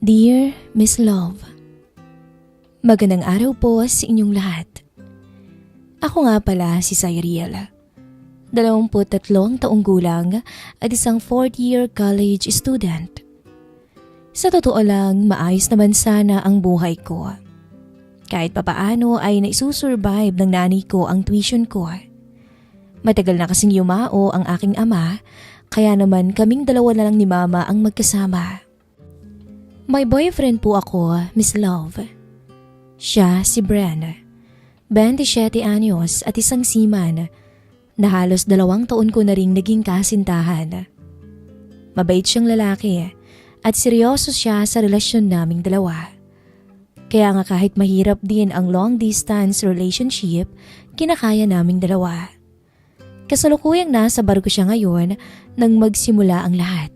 Dear Miss Love, magandang araw po sa inyong lahat. Ako nga pala si Cyril, 23 taong gulang at isang 4th year college student. Sa totoo lang, maayos naman sana ang buhay ko. Kahit papaano ay naisusurvive ng nanay ko ang tuition ko. Matagal na kasing yumao ang aking ama, kaya naman kaming dalawa na lang ni mama ang magkasama. May boyfriend po ako, Miss Love. Siya si Bren, 27 anyos at isang seaman na halos 2 taon ko na ring naging kasintahan. Mabait siyang lalaki at seryoso siya sa relasyon naming dalawa. Kaya nga kahit mahirap din ang long distance relationship, kinakaya naming dalawa. Kasalukuyang nasa barko siya ngayon nang magsimula ang lahat.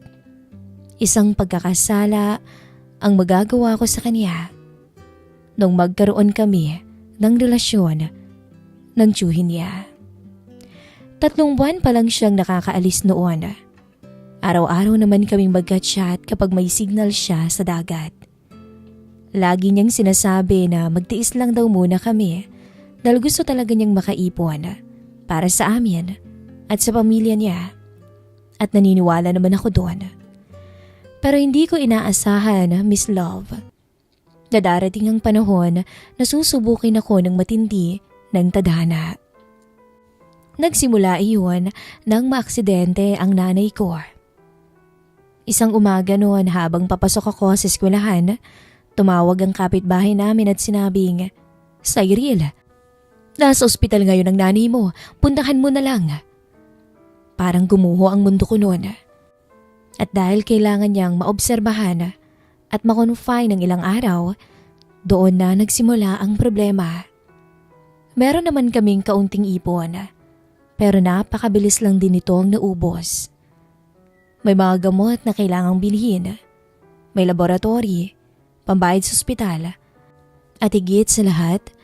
Isang pagkakasala ang magagawa ko sa kanya nung magkaroon kami ng relasyon ng tiyuhin niya. 3 buwan pa lang siyang nakakaalis noon. Araw-araw naman kaming magka-chat kapag may signal siya sa dagat. Lagi niyang sinasabi na magtiis lang daw muna kami dahil gusto talaga niyang makaipon para sa amin at sa pamilya niya. At naniniwala naman ako doon. Pero hindi ko inaasahan, Miss Love, na darating ang panahon na susubukin ako ng matindi ng tadhana. Nagsimula iyon nang maaksidente ang nanay ko. Isang umaga noon habang papasok ako sa eskwelahan, tumawag ang kapitbahay namin at sinabing, "Cyril, nasa ospital ngayon ang nanay mo, puntahan mo na lang." Parang gumuho ang mundo ko noon. At dahil kailangan niyang maobserbahan at makonfine ng ilang araw, doon na nagsimula ang problema. Meron naman kaming kaunting ipon, pero napakabilis lang din itong naubos. May mga gamot na kailangang bilhin, may laboratory, pambayad sa ospital, at higit sa lahat,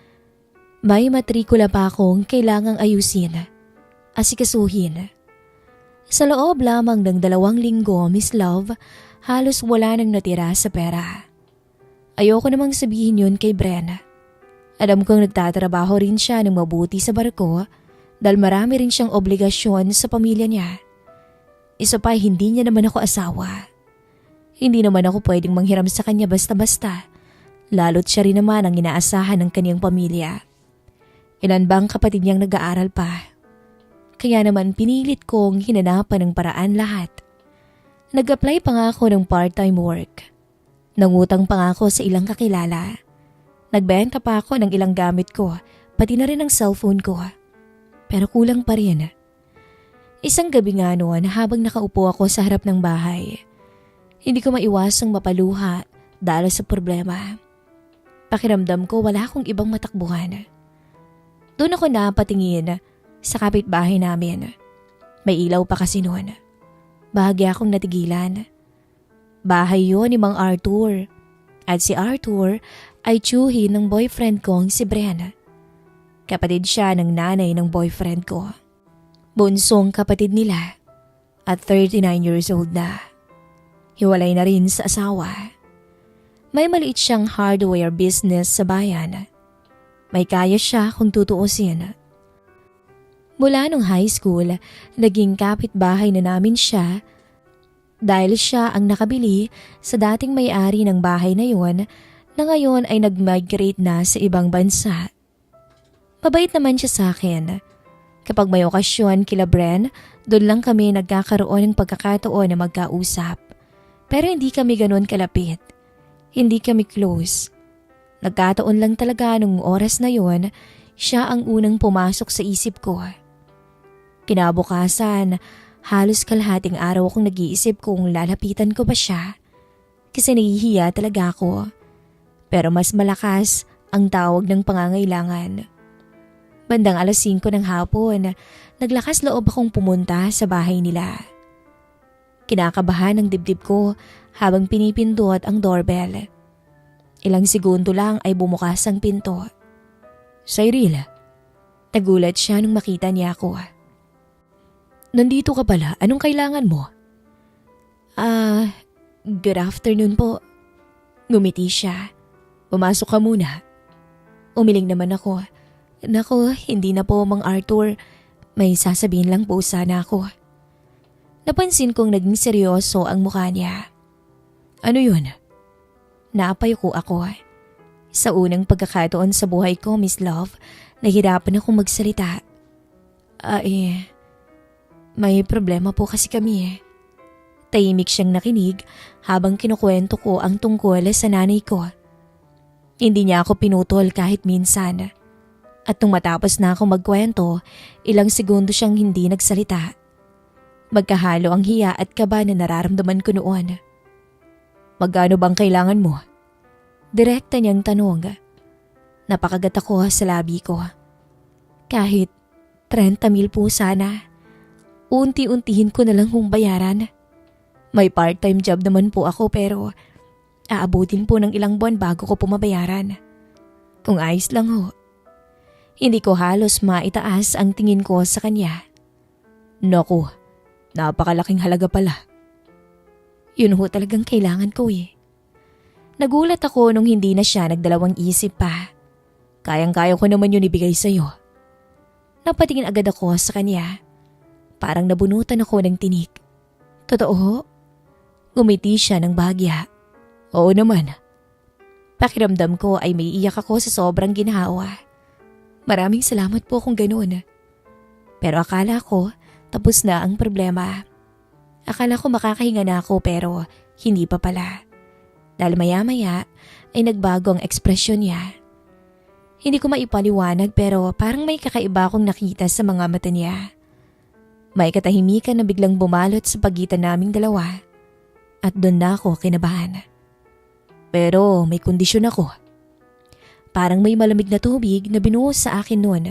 may matrikula pa akong kailangang ayusin, asikasuhin. Sa loob lamang ng 2 linggo, Miss Love, halos wala nang natira sa pera. Ayoko namang sabihin yun kay Bren. Alam kong nagtatrabaho rin siya ng mabuti sa barko dahil marami rin siyang obligasyon sa pamilya niya. Isa pa, hindi niya naman ako asawa. Hindi naman ako pwedeng manghiram sa kanya basta-basta, lalo't siya rin naman ang inaasahan ng kaniyang pamilya. Ilan bang kapatid niyang nag-aaral pa? Kaya naman pinilit kong hinanapan ng paraan lahat. Nag-apply pa nga ako ng part-time work. Nangutang pa nga ako sa ilang kakilala. Nagbenta pa ako ng ilang gamit ko, pati na rin ang cellphone ko. Pero kulang pa rin. Isang gabi nga noon habang nakaupo ako sa harap ng bahay, hindi ko maiwasang mapaluha dahil sa problema. Pakiramdam ko wala akong ibang matakbuhan. Doon ako napatingin sa kapitbahay namin. May ilaw pa kasi noon. Bahagya akong natigilan. Bahay yun ni Mang Arthur. At si Arthur ay tiyuhin ng boyfriend kong si Bren. Kapatid siya ng nanay ng boyfriend ko. Bunsong kapatid nila at 39 years old na. Hiwalay na rin sa asawa. May maliit siyang hardware business sa bayan. May kaya siya kung tutuusin. Mula nung high school, naging kapitbahay na namin siya dahil siya ang nakabili sa dating may-ari ng bahay na yon na ngayon ay nag-migrate na sa ibang bansa. Mabait naman siya sa akin. Kapag may okasyon kila Bren, doon lang kami nagkakaroon ng pagkakataon na magkausap. Pero hindi kami ganun kalapit. Hindi kami close. Nagkataon lang talaga nung oras na yon, siya ang unang pumasok sa isip ko. Kinabukasan, halos kalahating araw akong nag-iisip kung lalapitan ko ba siya. Kasi nahihiya talaga ako. Pero mas malakas ang tawag ng pangangailangan. Bandang 5:00 ng hapon, naglakas loob akong pumunta sa bahay nila. Kinakabahan ang dibdib ko habang pinipindot ang doorbell. Ilang segundo lang ay bumukas ang pinto. "Cyril," nagulat siya nung makita niya ako. "Nandito ka pala, anong kailangan mo?" Good afternoon po. Ngumiti siya. Pumasok ka muna. Umiling naman ako. Naku, hindi na po Mang Arthur. May sasabihin lang po sana ako. Napansin kong naging seryoso ang mukha niya. Ano yun? Napayuko ako. Sa unang pagkakataon sa buhay ko, Miss Love, nahirapan akong magsalita. May problema po kasi kami. Tahimik siyang nakinig habang kinukwento ko ang tungkol sa nanay ko. Hindi niya ako pinutol kahit minsan. At nung matapos na akong magkwento, ilang segundo siyang hindi nagsalita. Magkahalo ang hiya at kaba na nararamdaman ko noon. Magkano bang kailangan mo? Direkta niyang tanong. Napakagat ako sa labi ko. Kahit 30,000 po sana. Unti-untihin ko na lang kung bayaran. May part-time job naman po ako pero aabutin po ng ilang buwan bago ko pumabayaran. Kung ayos lang ho. Hindi ko halos maitaas ang tingin ko sa kanya. Naku, napakalaking halaga pala. Yun ho talagang kailangan ko eh. Nagulat ako nung hindi na siya nagdalawang isip pa. Kayang-kaya ko naman yun ibigay sa'yo. Napatingin agad ako sa kanya. Parang nabunutan ako ng tinik. Totoo? Ngumiti siya ng bahagya. Oo naman. Pakiramdam ko ay may iyak ako sa sobrang ginhawa. Maraming salamat po kung ganoon. Pero akala ko tapos na ang problema. Akala ko makakahinga na ako pero hindi pa pala. Dahil maya-maya ay nagbago ang ekspresyon niya. Hindi ko maipaliwanag pero parang may kakaiba akong nakita sa mga mata niya. May katahimikan na biglang bumalot sa pagitan naming dalawa. At doon na ako kinabahan. Pero may kondisyon ako. Parang may malamig na tubig na binuhos sa akin noon.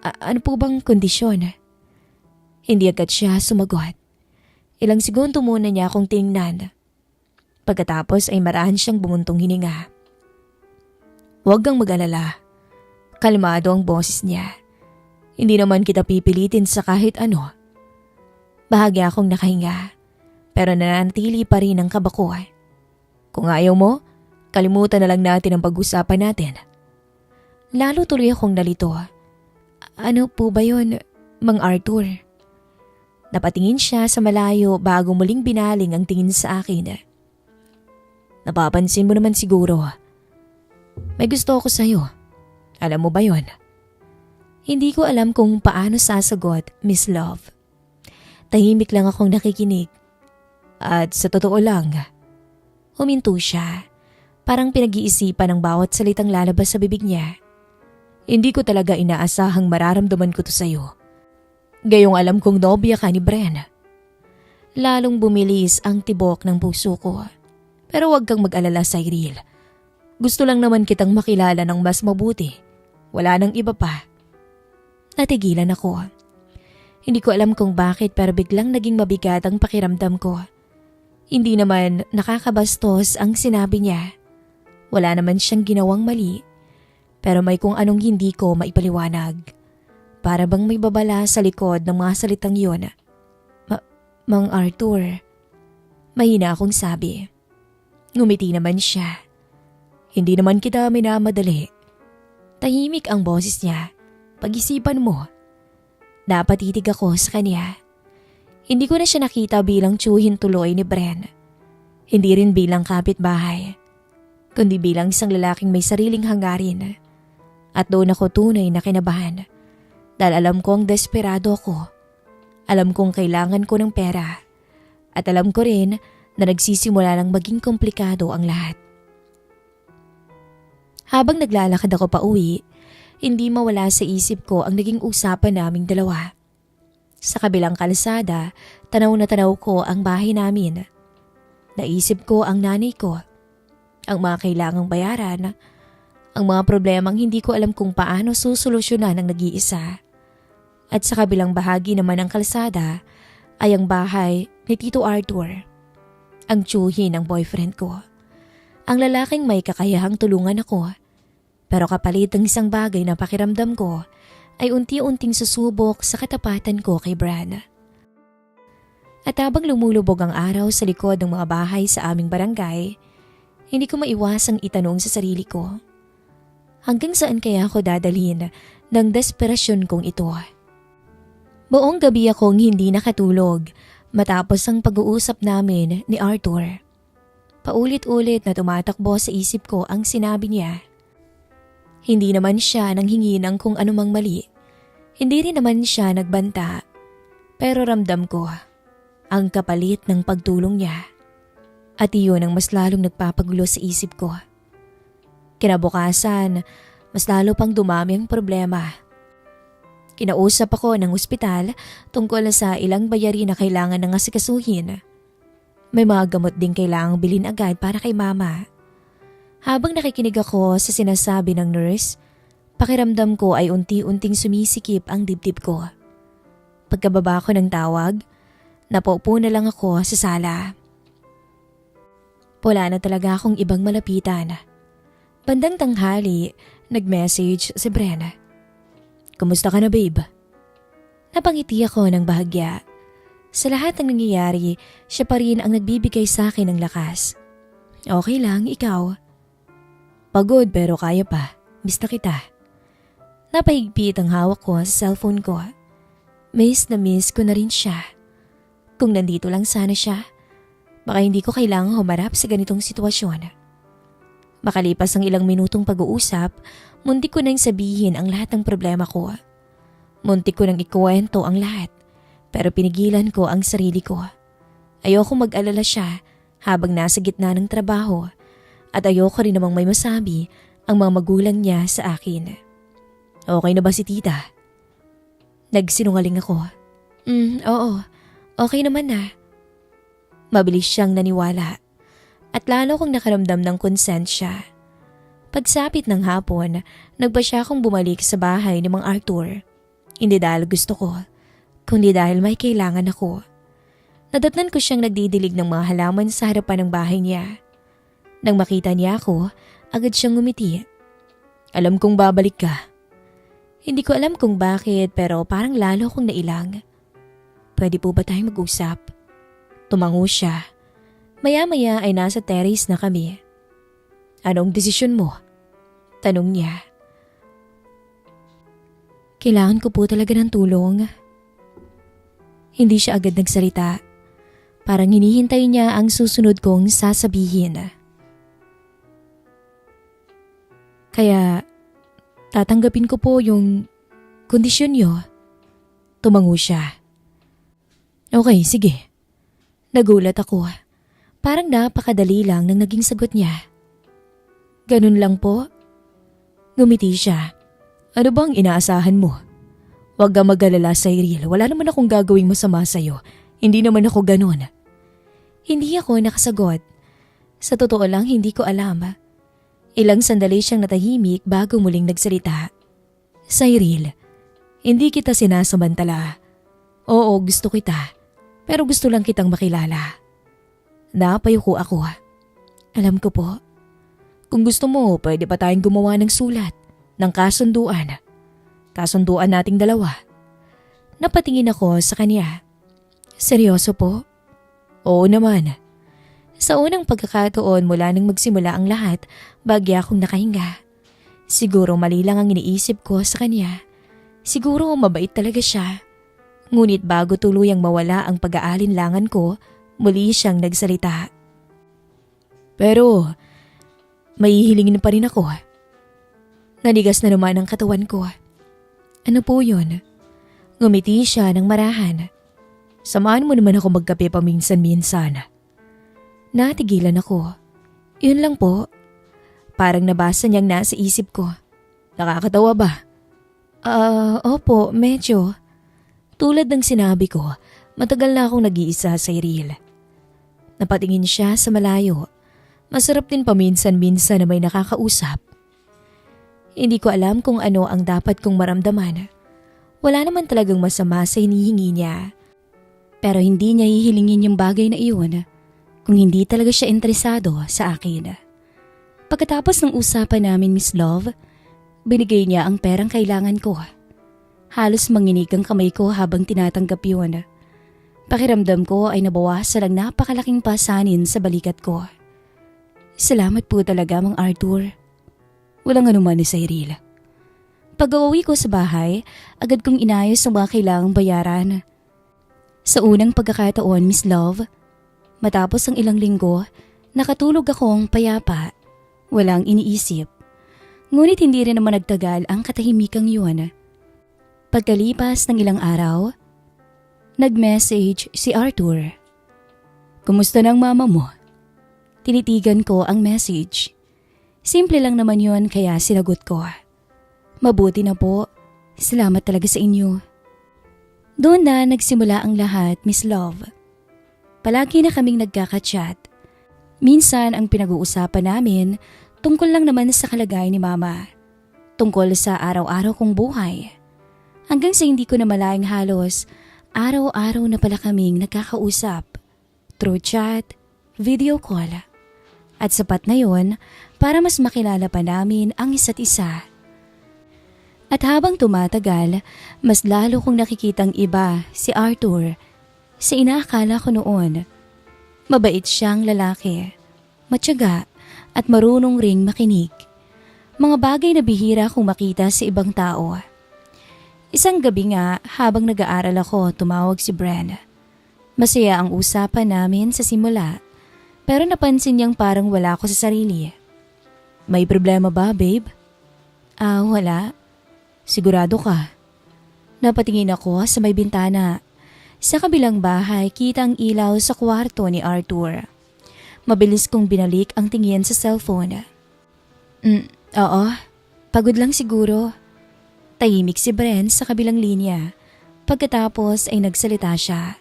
Ano po bang kondisyon? Hindi agad siya sumagot. Ilang segundo muna niya akong tinignan. Pagkatapos ay marahan siyang bumuntong hininga. Huwag kang mag-alala. Kalmado ang boses niya. Hindi naman kita pipilitin sa kahit ano. Bahagya akong nakahinga. Pero nananatili pa rin ang kaba ko. Kung ayaw mo, kalimutan na lang natin ang pag-usapan natin. Lalo tuloy akong nalito. Ano po ba yun, Mang Arthur? Napatingin siya sa malayo bago muling binaling ang tingin sa akin. Napapansin mo naman siguro. May gusto ako sa'yo. Alam mo ba yun? Hindi ko alam kung paano sasagot, Miss Love. Tahimik lang akong nakikinig. At sa totoo lang, huminto siya. Parang pinag-iisipan ang bawat salitang lalabas sa bibig niya. Hindi ko talaga inaasahang mararamdaman ko to sa'yo. Gayong alam kong nobya ka ni Bren. Lalong bumilis ang tibok ng puso ko. Pero huwag kang mag-alala, Cyril. Gusto lang naman kitang makilala ng mas mabuti. Wala nang iba pa. Natigilan ako. Hindi ko alam kung bakit pero biglang naging mabigat ang pakiramdam ko. Hindi naman nakakabastos ang sinabi niya. Wala naman siyang ginawang mali. Pero may kung anong hindi ko maipaliwanag. Para bang may babala sa likod ng mga salitang yun. Mang Arthur. Mahina akong sabi. Ngumiti naman siya. Hindi naman kita minamadali. Tahimik ang boses niya. Pag-isipan mo. Napatitig ako sa kanya. Hindi ko na siya nakita bilang tiyuhin tuloy ni Bren. Hindi rin bilang kapitbahay. Kundi bilang isang lalaking may sariling hangarin. At doon ako tunay na kinabahan. Dahil alam kong desperado ako. Alam kong kailangan ko ng pera. At alam ko rin na nagsisimula ng maging komplikado ang lahat. Habang naglalakad ako pa uwi, hindi mawala sa isip ko ang naging usapan naming dalawa. Sa kabilang kalsada, tanaw na tanaw ko ang bahay namin. Naisip ko ang nanay ko, ang mga kailangang bayaran, ang mga problemang hindi ko alam kung paano susolusyonan ng nag-iisa. At sa kabilang bahagi naman ng kalsada ay ang bahay ni Tito Arthur, ang tiyuhin ng boyfriend ko. Ang lalaking may kakayahang tulungan ako, pero kapalit ng isang bagay na pakiramdam ko ay unti-unting susubok sa katapatan ko kay Bran. At habang lumulubog ang araw sa likod ng mga bahay sa aming barangay, Hindi ko maiwasang itanong sa sarili ko. Hanggang saan kaya ako dadalhin ng desperasyon kong ito? Buong gabi akong hindi nakatulog matapos ang pag-uusap namin ni Arthur. Paulit-ulit na tumatakbo sa isip ko ang sinabi niya. Hindi naman siya nanghingi ng kung anumang mali. Hindi rin naman siya nagbanta. Pero ramdam ko ang kapalit ng pagtulong niya. At iyon ang mas lalong nagpapagulo sa isip ko. Kinabukasan, mas lalo pang dumami ang problema. Kinausap ako ng ospital tungkol sa ilang bayarin na kailangan ng asikasuhin. May mga gamot din kailangang bilhin agad para kay mama. Habang nakikinig ako sa sinasabi ng nurse, pakiramdam ko ay unti-unting sumisikip ang dibdib ko. Pagkababa ko ng tawag, napaupo na lang ako sa sala. Wala na talaga akong ibang malapitan. Bandang tanghali, nag-message si Bren. "Kumusta ka na, babe?" Napangiti ako ng bahagya. Sa lahat ng nangyayari, siya pa rin ang nagbibigay sa akin ng lakas. "Okay lang, ikaw?" "Pagod pero kaya pa. Miss na kita." Napahigpit ang hawak ko sa cellphone ko. Miss na miss ko na rin siya. Kung nandito lang sana siya, baka hindi ko kailangang humarap sa ganitong sitwasyon. Makalipas ang ilang minutong pag-uusap, muntik ko nang sabihin ang lahat ng problema ko. Muntik ko nang ikuwento ang lahat, pero pinigilan ko ang sarili ko. Ayoko mag-alala siya habang nasa gitna ng trabaho at ayoko rin namang may masabi ang mga magulang niya sa akin. "Okay na ba si tita?" Nagsinungaling ako. Oo, okay naman na." Mabilis siyang naniwala. At lalo kong nakaramdam ng konsensya. Pagsapit ng hapon, nagpa siya akong bumalik sa bahay ni Mang Arthur. Hindi dahil gusto ko, kundi dahil may kailangan ako. Nadatnan ko siyang nagdidilig ng mga halaman sa harapan ng bahay niya. Nang makita niya ako, agad siyang ngumiti. "Alam kong babalik ka." Hindi ko alam kung bakit pero parang lalo kong nailang. "Pwede po ba tayong mag-usap?" Tumango siya. Maya-maya ay nasa terrace na kami. "Anong desisyon mo?" tanong niya. "Kailangan ko po talaga ng tulong." Hindi siya agad nagsalita. Parang hinihintay niya ang susunod kong sasabihin. "Kaya tatanggapin ko po yung kondisyon niyo." Tumango siya. "Okay, sige." Nagulat ako. Parang napakadali lang nang naging sagot niya. "Ganun lang po?" Ngumiti siya. "Ano bang inaasahan mo? Huwag kang mag-alala, Cyril. Wala naman akong gagawing masama sa'yo. Hindi naman ako ganun." Hindi ako nakasagot. Sa totoo lang hindi ko alam. Ilang sandali siyang natahimik bago muling nagsalita. "Cyril, hindi kita sinasamantala. Oo, gusto kita. Pero gusto lang kitang makilala." Napayuko ako. "Alam ko po. Kung gusto mo, pwede pa tayong gumawa ng sulat, ng kasunduan. Kasunduan nating dalawa." Napatingin ako sa kanya. "Seryoso po?" "Oo naman." Sa unang pagkakataon mula nang magsimula ang lahat, bagya akong nakahinga. Siguro mali lang ang iniisip ko sa kanya. Siguro mabait talaga siya. Ngunit bago tuluyang mawala ang pag-aalinlangan ko, muli siyang nagsalita. "Pero may hihilingin pa rin ako." Nanigas na naman ang katawan ko. "Ano po yun?" Ngumiti siya ng marahan. "Samahan mo naman ako magkape paminsan-minsan." Natigilan ako. "Yun lang po." Parang nabasa niyang nasa isip ko. "Nakakatawa ba?" Opo, medyo." Tulad ng sinabi ko, matagal na akong nag-iisa sa Cyril. Napatingin siya sa malayo. Masarap din paminsan-minsan na may nakakausap. Hindi ko alam kung ano ang dapat kong maramdaman. Wala naman talagang masama sa hinihingi niya. Pero hindi niya hihilingin yung bagay na iyon kung hindi talaga siya interesado sa akin. Pagkatapos ng usapan namin, Miss Love, binigay niya ang perang kailangan ko. Halos manginig ang kamay ko habang tinatanggap yun. Pakiramdam ko ay nabawasan ng napakalaking pasanin sa balikat ko. Salamat po talaga, Mang Arthur. Walang anuman ni Cyril. Pag-uwi ko sa bahay, agad kong inayos ang mga kailangang bayaran. Sa unang pagkakataon, Miss Love, matapos ang ilang linggo, nakatulog akong payapa. Walang iniisip. Ngunit hindi rin naman nagtagal ang katahimikang yun. Pagkalipas ng ilang araw, nag-message si Arthur. Kumusta na ang mama mo? Tinitigan ko ang message. Simple lang naman yun kaya sinagot ko. Mabuti na po. Salamat talaga sa inyo. Doon na nagsimula ang lahat, Miss Love. Palagi na kaming nagkaka-chat. Minsan ang pinag-uusapan namin tungkol lang naman sa kalagayan ni Mama. Tungkol sa araw-araw kong buhay. Hanggang sa hindi ko na malayang halos, araw-araw na pala kaming nagkakausap. Through chat, video call. At sapat na yon para mas makilala pa namin ang isa't isa. At habang tumatagal, mas lalo kong nakikitang iba si Arthur sa inaakala ko noon. Mabait siyang lalaki, matyaga at marunong ring makinig. Mga bagay na bihira kong makita sa ibang tao. Isang gabi nga habang nag-aaral ako, tumawag si Bren. Masaya ang usapan namin sa simula, pero napansin niyang parang wala ako sa sarili. May problema ba, babe? Wala. Sigurado ka? Napatingin ako sa may bintana. Sa kabilang bahay, kita ang ilaw sa kwarto ni Arthur. Mabilis kong binalik ang tingin sa cellphone. Oo, pagod lang siguro. Tahimik si Bren sa kabilang linya. Pagkatapos ay nagsalita siya.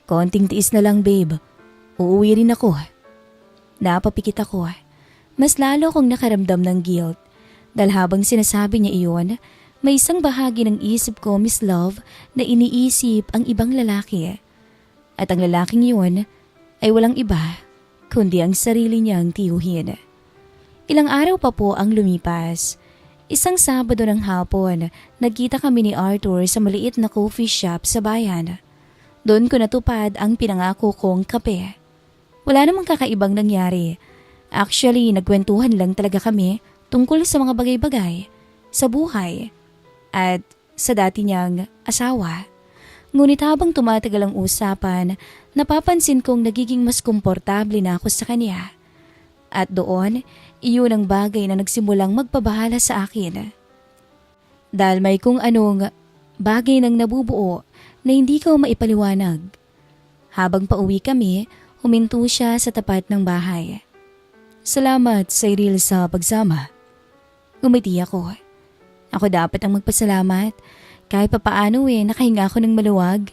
Konting tiis na lang, babe. Uuwi rin ako. Napapikit ako. Mas lalo kong nakaramdam ng guilt. Dahil habang sinasabi niya iyon, may isang bahagi ng isip ko, Miss Love, na iniisip ang ibang lalaki. At ang lalaking iyon ay walang iba, kundi ang sarili niyang tiyuhin. Ilang araw pa po ang lumipas. Isang Sabado ng hapon, nagkita kami ni Arthur sa maliit na coffee shop sa bayan. Doon ko natupad ang pinangako kong kape. Wala namang kakaibang nangyari. Actually, nagkwentuhan lang talaga kami tungkol sa mga bagay-bagay, sa buhay, at sa dati niyang asawa. Ngunit habang tumatagal ang usapan, napapansin kong nagiging mas komportable na ako sa kanya. At doon, iyon ang bagay na nagsimulang magpabahala sa akin. Dahil may kung anong bagay nang nabubuo na hindi ko maipaliwanag. Habang pauwi kami, huminto siya sa tapat ng bahay. Salamat, Cyril, sa pagsama. Ngumiti ako. Ako dapat ang magpasalamat. Kahit papaano nakahinga ako ng maluwag.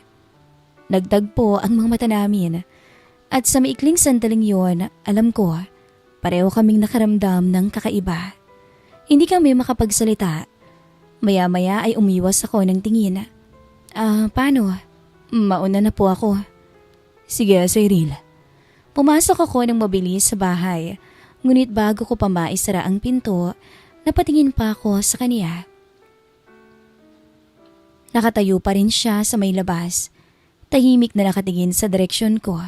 Nagtagpo ang mga mata namin. At sa maikling sandaling yon, alam ko, pareho kaming nakaramdam ng kakaiba. Hindi kami makapagsalita. Maya-maya ay umiwas ako ng tingin. Paano? Mauna na po ako. Sige, Cyril. Pumasok ako ng mabilis sa bahay. Ngunit bago ko pa maisara ang pinto, napatingin pa ako sa kanya. Nakatayo pa rin siya sa may labas. Tahimik na nakatingin sa direksyon ko.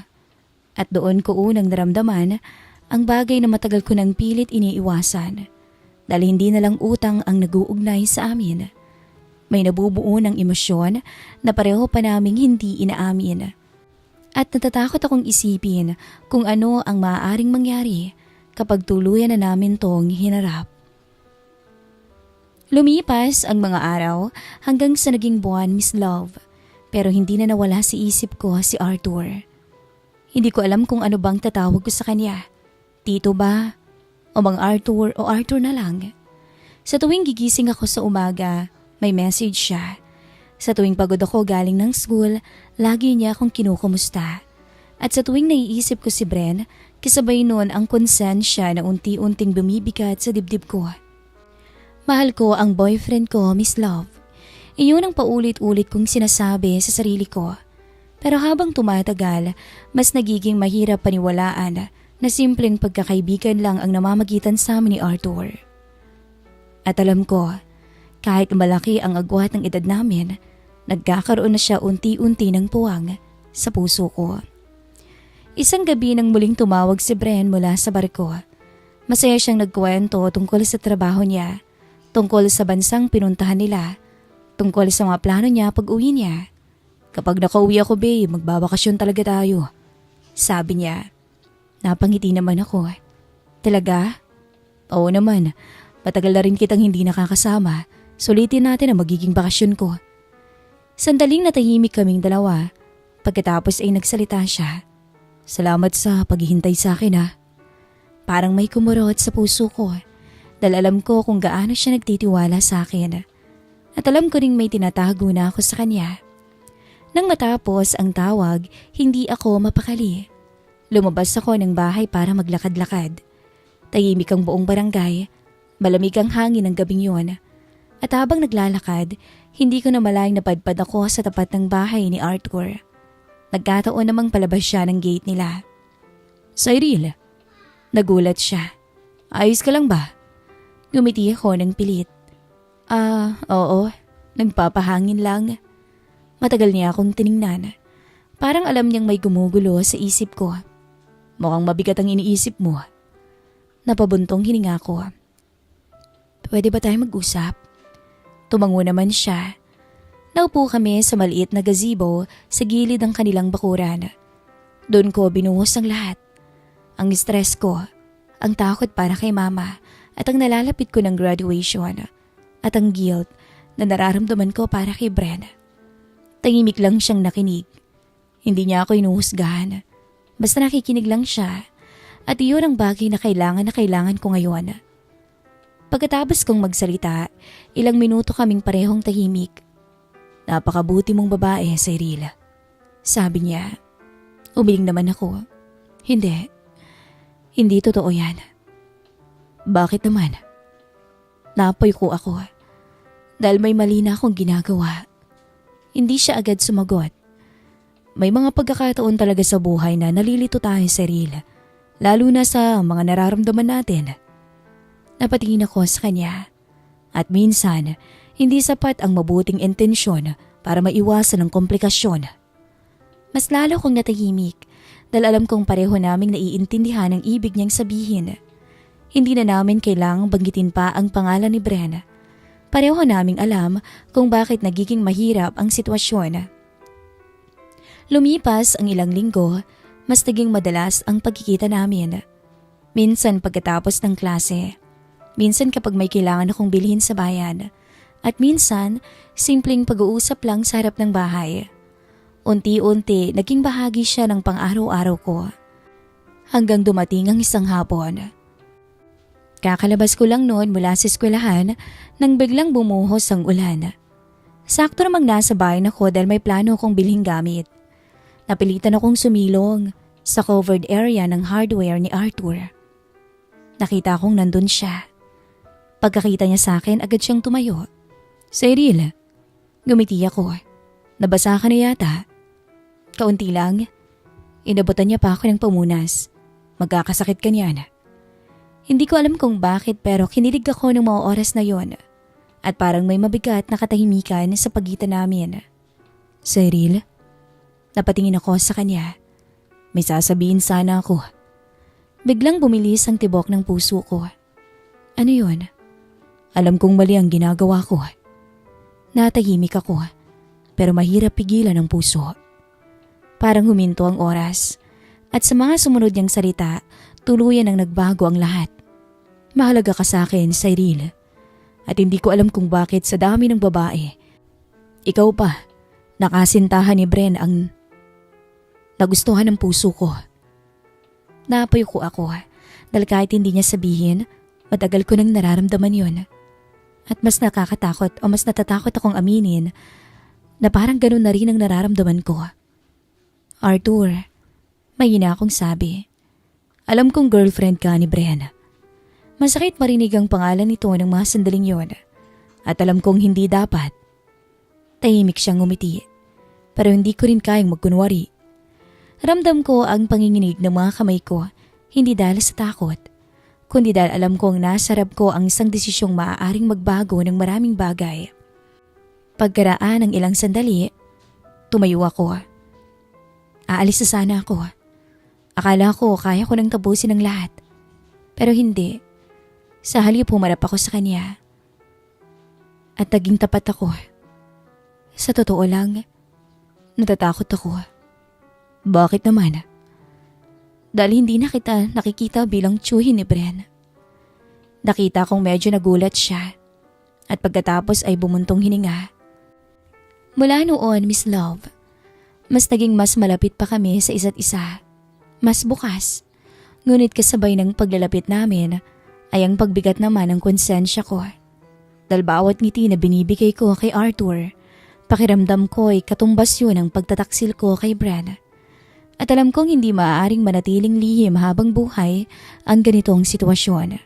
At doon ko unang naramdaman ang bagay na matagal ko nang pilit iniiwasan. Dahil hindi na lang utang ang nag-uugnay sa amin. May nabubuo ng emosyon na pareho pa naming hindi inaamin. At natatakot akong isipin kung ano ang maaaring mangyari kapag tuluyan na namin tong hinarap. Lumipas ang mga araw hanggang sa naging buwan, Miss Love, pero hindi na nawala sa isip ko si Arthur. Hindi ko alam kung ano bang tatawag ko sa kanya. Tito ba? O Mang Arthur o Arthur na lang? Sa tuwing gigising ako sa umaga, may message siya. Sa tuwing pagod ako galing ng school, lagi niya akong kinukumusta. At sa tuwing naiisip ko si Bren, kasabay noon ang konsensya na unti-unting bumibigat sa dibdib ko. Mahal ko ang boyfriend ko, Miss Love. Iyon ang paulit-ulit kong sinasabi sa sarili ko. Pero habang tumatagal, mas nagiging mahirap paniwalaan na simpleng pagkakaibigan lang ang namamagitan sa amin ni Arthur. At alam ko, kahit malaki ang agwat ng edad namin, nagkakaroon na siya unti-unti ng puwang sa puso ko. Isang gabi nang muling tumawag si Bren mula sa barko. Masaya siyang nagkwento tungkol sa trabaho niya, tungkol sa bansang pinuntahan nila, tungkol sa mga plano niya pag-uwi niya. Kapag nakauwi ako, babe, magbabakasyon talaga tayo. Sabi niya. Napangiti naman ako. Talaga? Oo naman. Matagal na rin kitang hindi nakakasama. Sulitin natin ang magiging bakasyon ko. Sandaling natahimik kaming dalawa. Pagkatapos ay nagsalita siya. Salamat sa paghihintay sa akin ha. Parang may kumurot sa puso ko. Dahil alam ko kung gaano siya nagtitiwala sa akin. At alam ko ring may tinatago na ako sa kanya. Nang matapos ang tawag, hindi ako mapakali. Lumabas ako ng bahay para maglakad-lakad. Tahimik ang buong barangay. Malamig ang hangin ng gabing yun. At habang naglalakad, hindi ko na malayang napadpad ako sa tapat ng bahay ni Arthur. Nagkataon namang palabas siya ng gate nila. Cyril, nagulat siya. Ayos ka lang ba? Ngumiti ako ng pilit. Oo. Nagpapahangin lang. Matagal niya akong tiningnan. Parang alam niyang may gumugulo sa isip ko. Mukhang mabigat ang iniisip mo. Napabuntong hininga ko. Pwede ba tayo mag-usap? Tumango naman siya. Naupo kami sa maliit na gazebo sa gilid ng kanilang bakuran. Doon ko binuhos ang lahat. Ang stress ko, ang takot para kay mama at ang nalalapit ko ng graduation at ang guilt na nararamdaman ko para kay Bren. Tahimik lang siyang nakinig. Hindi niya ako inuhusgahan. Basta nakikinig lang siya at iyon ang bagay na kailangan ko ngayon. Pagkatapos kong magsalita, ilang minuto kaming parehong tahimik. Napakabuti mong babae, Cyril. Sabi niya. Umiling naman ako. Hindi. Hindi totoo yan. Bakit naman? Napoy ko ako. Dahil may mali na akong ginagawa. Hindi siya agad sumagot. May mga pagkakataon talaga sa buhay na nalilito tayo, Cyril. Lalo na sa mga nararamdaman natin. Napatingin ako sa kanya. At minsan, hindi sapat ang mabuting intensyon para maiwasan ang komplikasyon. Mas lalo kong natahimik dahil alam kong pareho naming naiintindihan ang ibig niyang sabihin. Hindi na namin kailangang banggitin pa ang pangalan ni Bren. Pareho naming alam kung bakit nagiging mahirap ang sitwasyon. Lumipas ang ilang linggo, mas naging madalas ang pagkikita namin. Minsan pagkatapos ng klase, minsan kapag may kailangan akong bilhin sa bayan, at minsan simpleng pag-uusap lang sa harap ng bahay. Unti-unti naging bahagi siya ng pang-araw-araw ko. Hanggang dumating ang isang hapon. Kakalabas ko lang noon mula sa eskwelahan nang biglang bumuhos ang ulan. Sakto namang nasa bayan ako dahil may plano akong bilhin gamit. Napilitan akong sumilong sa covered area ng hardware ni Arthur. Nakita kong nandun siya. Pagkakita niya sa akin, agad siyang tumayo. Cyril, gumiti ako. Nabasa ka na yata. Kaunti lang. Inabutan niya pa ako ng pamunas. Magkakasakit ka niyan. Hindi ko alam kung bakit pero kinilig ako ng mga oras na yon. At parang may mabigat na katahimikan sa pagitan namin. Cyril, napatingin ako sa kanya. May sasabihin sana ako. Biglang bumilis ang tibok ng puso ko. Ano yun? Alam kong mali ang ginagawa ko. Natahimik ako, pero mahirap pigilan ang puso. Parang huminto ang oras, at sa mga sumunod niyang salita, tuluyan ang nagbago ang lahat. Mahalaga ka sa akin, Cyril. At hindi ko alam kung bakit sa dami ng babae. Ikaw pa, nakasintahan ni Bren ang nagustuhan ng puso ko. Napoy ko ako dahil kahit hindi niya sabihin, matagal ko nang nararamdaman yun. At mas nakakatakot o mas natatakot akong aminin na parang ganun na rin ang nararamdaman ko. Arthur, may hina akong sabi. Alam kong girlfriend ka ni Bren. Masakit marinig ang pangalan nito ng mga sandaling yon. At alam kong hindi dapat. Tahimik siyang ngumiti. Pero hindi ko rin kayang magkunwari. Ramdam ko ang panginginig ng mga kamay ko, hindi dahil sa takot, kundi dahil alam kong nasarap ko ang isang desisyong maaaring magbago ng maraming bagay. Pagkaraan ng ilang sandali, tumayo ako. Aalis na sana ako. Akala ko kaya ko nang tapusin ang lahat. Pero hindi. Sa halip humarap ako sa kanya. At naging tapat ako. Sa totoo lang, natatakot ako. Bakit naman? Dahil hindi na kita nakikita bilang tiyuhin ni Bren. Nakita kong medyo nagulat siya. At pagkatapos ay bumuntong hininga. Mula noon, Miss Love, mas naging mas malapit pa kami sa isa't isa. Mas bukas. Ngunit kasabay ng paglalapit namin ay ang pagbigat naman ng konsensya ko. Dahil bawat ngiti na binibigay ko kay Arthur, pakiramdam ko ay katumbas yun ang pagtataksil ko kay Bren. At alam kong hindi maaaring manatiling lihim habang buhay ang ganitong sitwasyon.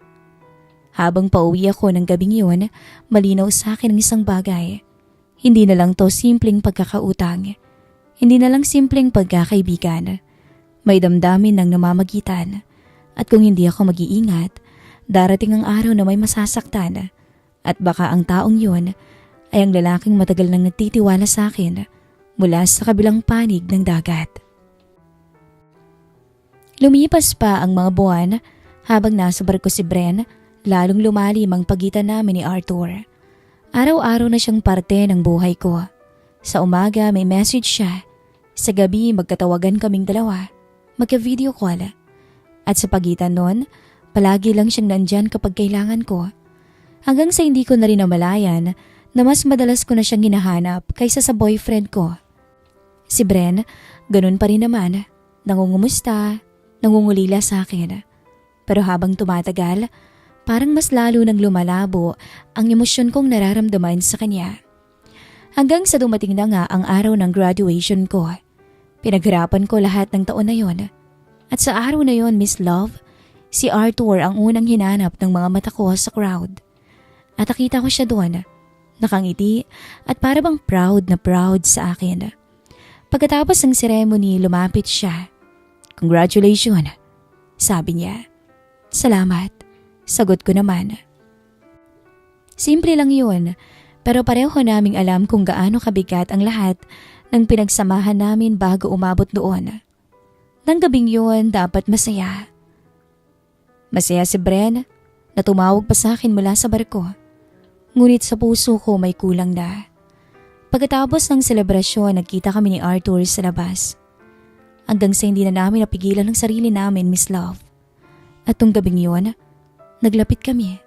Habang pauwi ako ng gabing yun, malinaw sa akin ang isang bagay. Hindi na lang to simpleng pagkakautang. Hindi na lang simpleng pagkakaibigan. May damdamin ng namamagitan. At kung hindi ako mag-iingat, darating ang araw na may masasaktan. At baka ang taong yun ay ang lalaking matagal nang nagtitiwala sa akin mula sa kabilang panig ng dagat. Lumipas pa ang mga buwan habang nasa barko si Bren, lalong lumalim ang pagitan namin ni Arthur. Araw-araw na siyang parte ng buhay ko. Sa umaga may message siya. Sa gabi magkatawagan kaming dalawa. Magka-video call. At sa pagitan nun, palagi lang siyang nandyan kapag kailangan ko. Hanggang sa hindi ko na rin namalayan na mas madalas ko na siyang hinahanap kaysa sa boyfriend ko. Si Bren, ganun pa rin naman. Nangungumusta, nangungulila sa akin. Pero habang tumatagal, parang mas lalo nang lumalabo ang emosyon kong nararamdaman sa kanya. Hanggang sa dumating na nga ang araw ng graduation ko. Pinaghirapan ko lahat ng taon na yon. At sa araw na yon, Miss Love, si Arthur ang unang hinanap ng mga mata ko sa crowd. At nakita ko siya doon, nakangiti at para bang proud na proud sa akin. Pagkatapos ng ceremony, lumapit siya. "Congratulations," sabi niya. "Salamat," sagot ko naman. Simple lang yun, pero pareho naming alam kung gaano kabigat ang lahat ng pinagsamahan namin bago umabot doon. Nang gabing yun, dapat masaya. Masaya si Bren na tumawag pa sa akin mula sa barko. Ngunit sa puso ko may kulang na. Pagkatapos ng selebrasyon, nagkita kami ni Arthur sa labas. Hanggang sa hindi na namin napigilan ang sarili namin, Miss Love. At tong gabing yun, naglapit kami.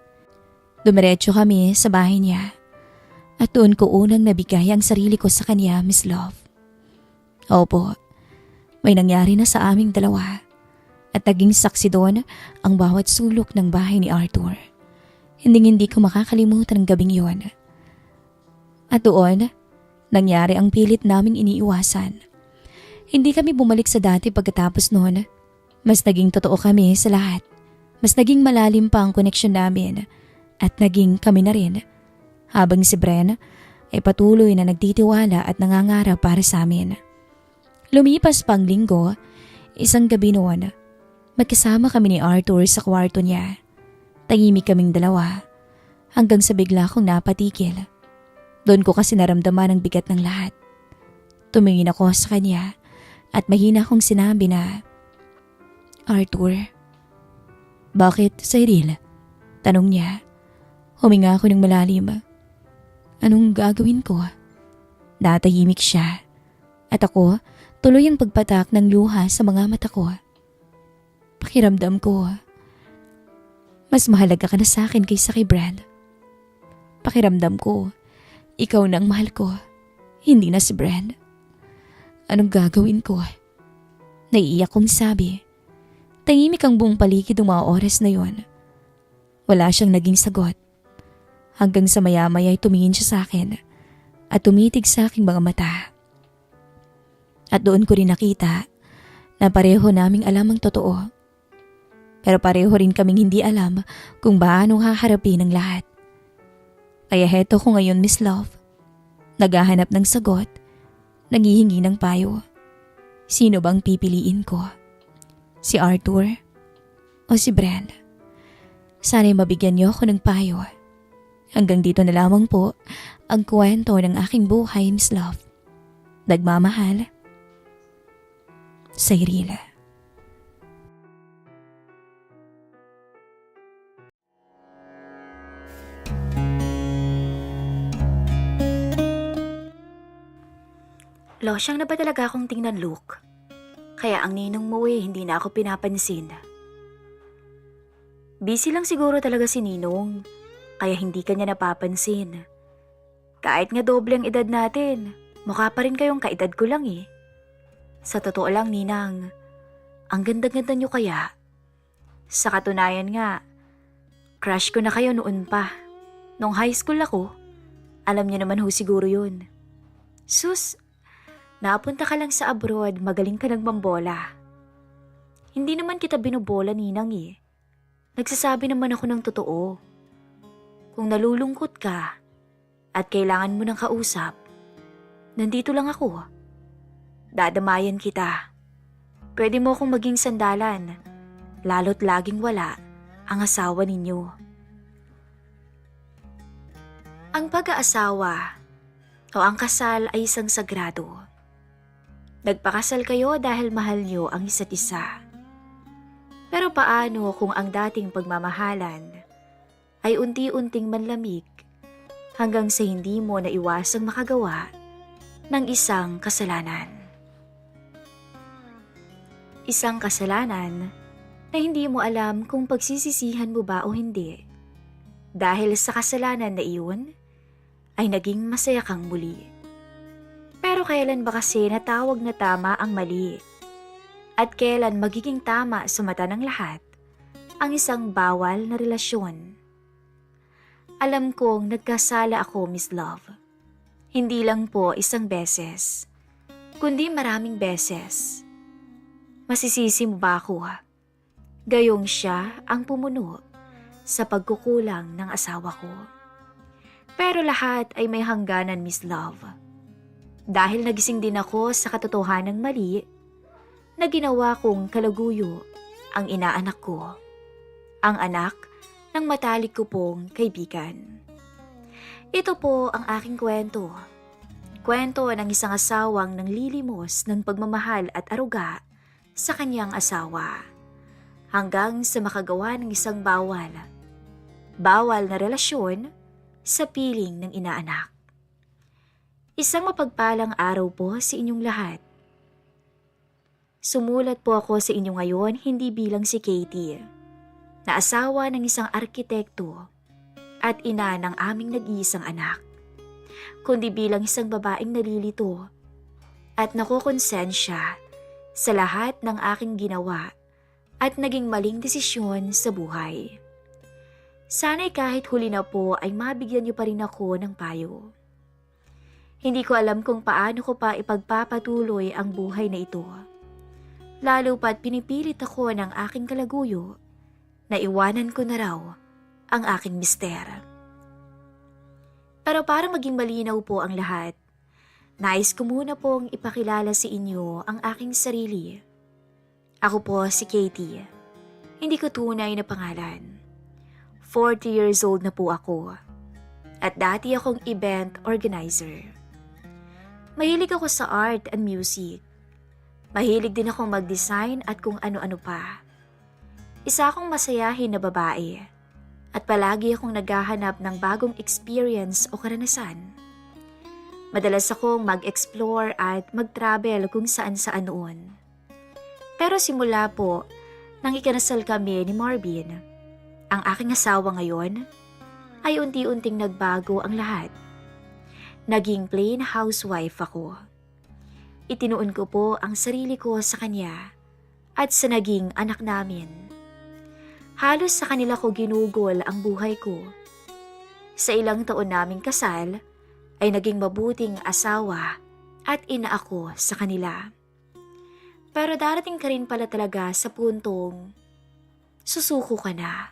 Dumiretso kami sa bahay niya. At doon ko unang nabigay ang sarili ko sa kanya, Miss Love. Opo, may nangyari na sa aming dalawa. At naging saksi doon ang bawat sulok ng bahay ni Arthur. Hindi ko makakalimutan ang gabing yun. At doon, nangyari ang pilit naming iniiwasan. Hindi kami bumalik sa dati pagkatapos noon. Mas naging totoo kami sa lahat. Mas naging malalim pa ang koneksyon namin. At naging kami na rin. Habang si Bren ay patuloy na nagtitiwala at nangangarap para sa amin. Lumipas pang linggo, isang gabi noon, magkasama kami ni Arthur sa kwarto niya. Tahimik kaming dalawa hanggang sa bigla kong napatigil. Doon ko kasi naramdaman ang bigat ng lahat. Tumingin ako sa kanya at mahina kong sinabi na, "Arthur." "Bakit, Cyril?" tanong niya. Huminga ako ng malalim. Anong gagawin ko? Natahimik siya. At ako, tuloy ang pagpatak ng luha sa mga mata ko. Pakiramdam ko, mas mahalaga ka na sa akin kaysa kay Bren. Pakiramdam ko, ikaw na ang mahal ko, hindi na si Bren. Anong gagawin ko? Naiiyak kong sabi. Tahimik ang buong paligid ng mga oras na yon. Wala siyang naging sagot. Hanggang sa maya-maya ay tumingin siya sa akin at tumitig sa aking mga mata. At doon ko rin nakita na pareho naming alam ang totoo. Pero pareho rin kaming hindi alam kung paano haharapin ang lahat. Kaya heto ko ngayon, Miss Love. Naghahanap ng sagot, nanghihingi ng payo. Sino bang pipiliin ko? Si Arthur o si Bren? Sana'y mabigyan niyo ako ng payo. Hanggang dito na lamang po ang kwento ng aking buhay, Miss Love. Nagmamahal, Cyril. Losyang na ba talaga akong tingnan, Luke? Kaya ang ninong mo hindi na ako pinapansin. Busy lang siguro talaga si Ninong, kaya hindi ka niya napapansin. Kahit nga doble ang edad natin, mukha pa rin kayong kaedad ko lang eh. Sa totoo lang, Ninang, ang ganda-ganda niyo kaya. Sa katunayan nga, crush ko na kayo noon pa. Nung high school ako, alam niyo naman ho siguro yun. Sus, napunta ka lang sa abroad, magaling ka nagmambola. Hindi naman kita binobola, Ninang eh. Nagsasabi naman ako ng totoo. Kung nalulungkot ka at kailangan mo ng kausap, nandito lang ako. Dadamayan kita. Pwede mo akong maging sandalan, lalo't laging wala ang asawa ninyo. Ang pag-aasawa o ang kasal ay isang sagrado. Nagpakasal kayo dahil mahal niyo ang isa't isa. Pero paano kung ang dating pagmamahalan ay unti-unting manlamig hanggang sa hindi mo naiwasang makagawa ng isang kasalanan? Isang kasalanan na hindi mo alam kung pagsisisihan mo ba o hindi. Dahil sa kasalanan na iyon, ay naging masaya kang muli. Pero kailan ba kasi natawag na tama ang mali? At kailan magiging tama sa mata ng lahat ang isang bawal na relasyon? Alam kong nagkasala ako, Miss Love. Hindi lang po isang beses, kundi maraming beses. Masisisi mo ba ako? Gayong siya ang pumuno sa pagkukulang ng asawa ko. Pero lahat ay may hangganan, Miss Love. Dahil nagising din ako sa katotohanang mali na ginawa kong kalaguyo ang inaanak ko, ang anak ng matalik ko pong kaibigan. Ito po ang aking kwento. Kwento ng isang asawang nanglilimos ng pagmamahal at aruga sa kanyang asawa, hanggang sa makagawa ng isang bawal na relasyon sa piling ng inaanak. Isang mapagpalang araw po sa inyong lahat. Sumulat po ako sa inyo ngayon hindi bilang si Katie, na asawa ng isang arkitekto at ina ng aming nag-iisang anak, kundi bilang isang babaeng nalilito at nakokonsensya sa lahat ng aking ginawa at naging maling desisyon sa buhay. Sana'y kahit huli na po ay mabigyan niyo pa rin ako ng payo. Hindi ko alam kung paano ko pa ipagpapatuloy ang buhay na ito. Lalo pa't pinipilit ako ng aking kalaguyo na iwanan ko na raw ang aking mister. Pero para maging malinaw po ang lahat, nais ko muna pong ipakilala sa inyo ang aking sarili. Ako po si Katie. Hindi ko tunay na pangalan. 40 years old na po ako. At dati akong event organizer. Mahilig ako sa art and music. Mahilig din akong mag-design at kung ano-ano pa. Isa akong masayahin na babae. At palagi akong naghahanap ng bagong experience o karanasan. Madalas akong mag-explore at mag-travel kung saan-saan noon. Pero simula po, nang ikinasal kami ni Marvin, ang aking asawa ngayon, ay unti-unting nagbago ang lahat. Naging plain housewife ako. Itinuon ko po ang sarili ko sa kanya at sa naging anak namin. Halos sa kanila ko ginugol ang buhay ko. Sa ilang taon naming kasal, ay naging mabuting asawa at ina ako sa kanila. Pero darating ka rin pala talaga sa puntong susuko ka na.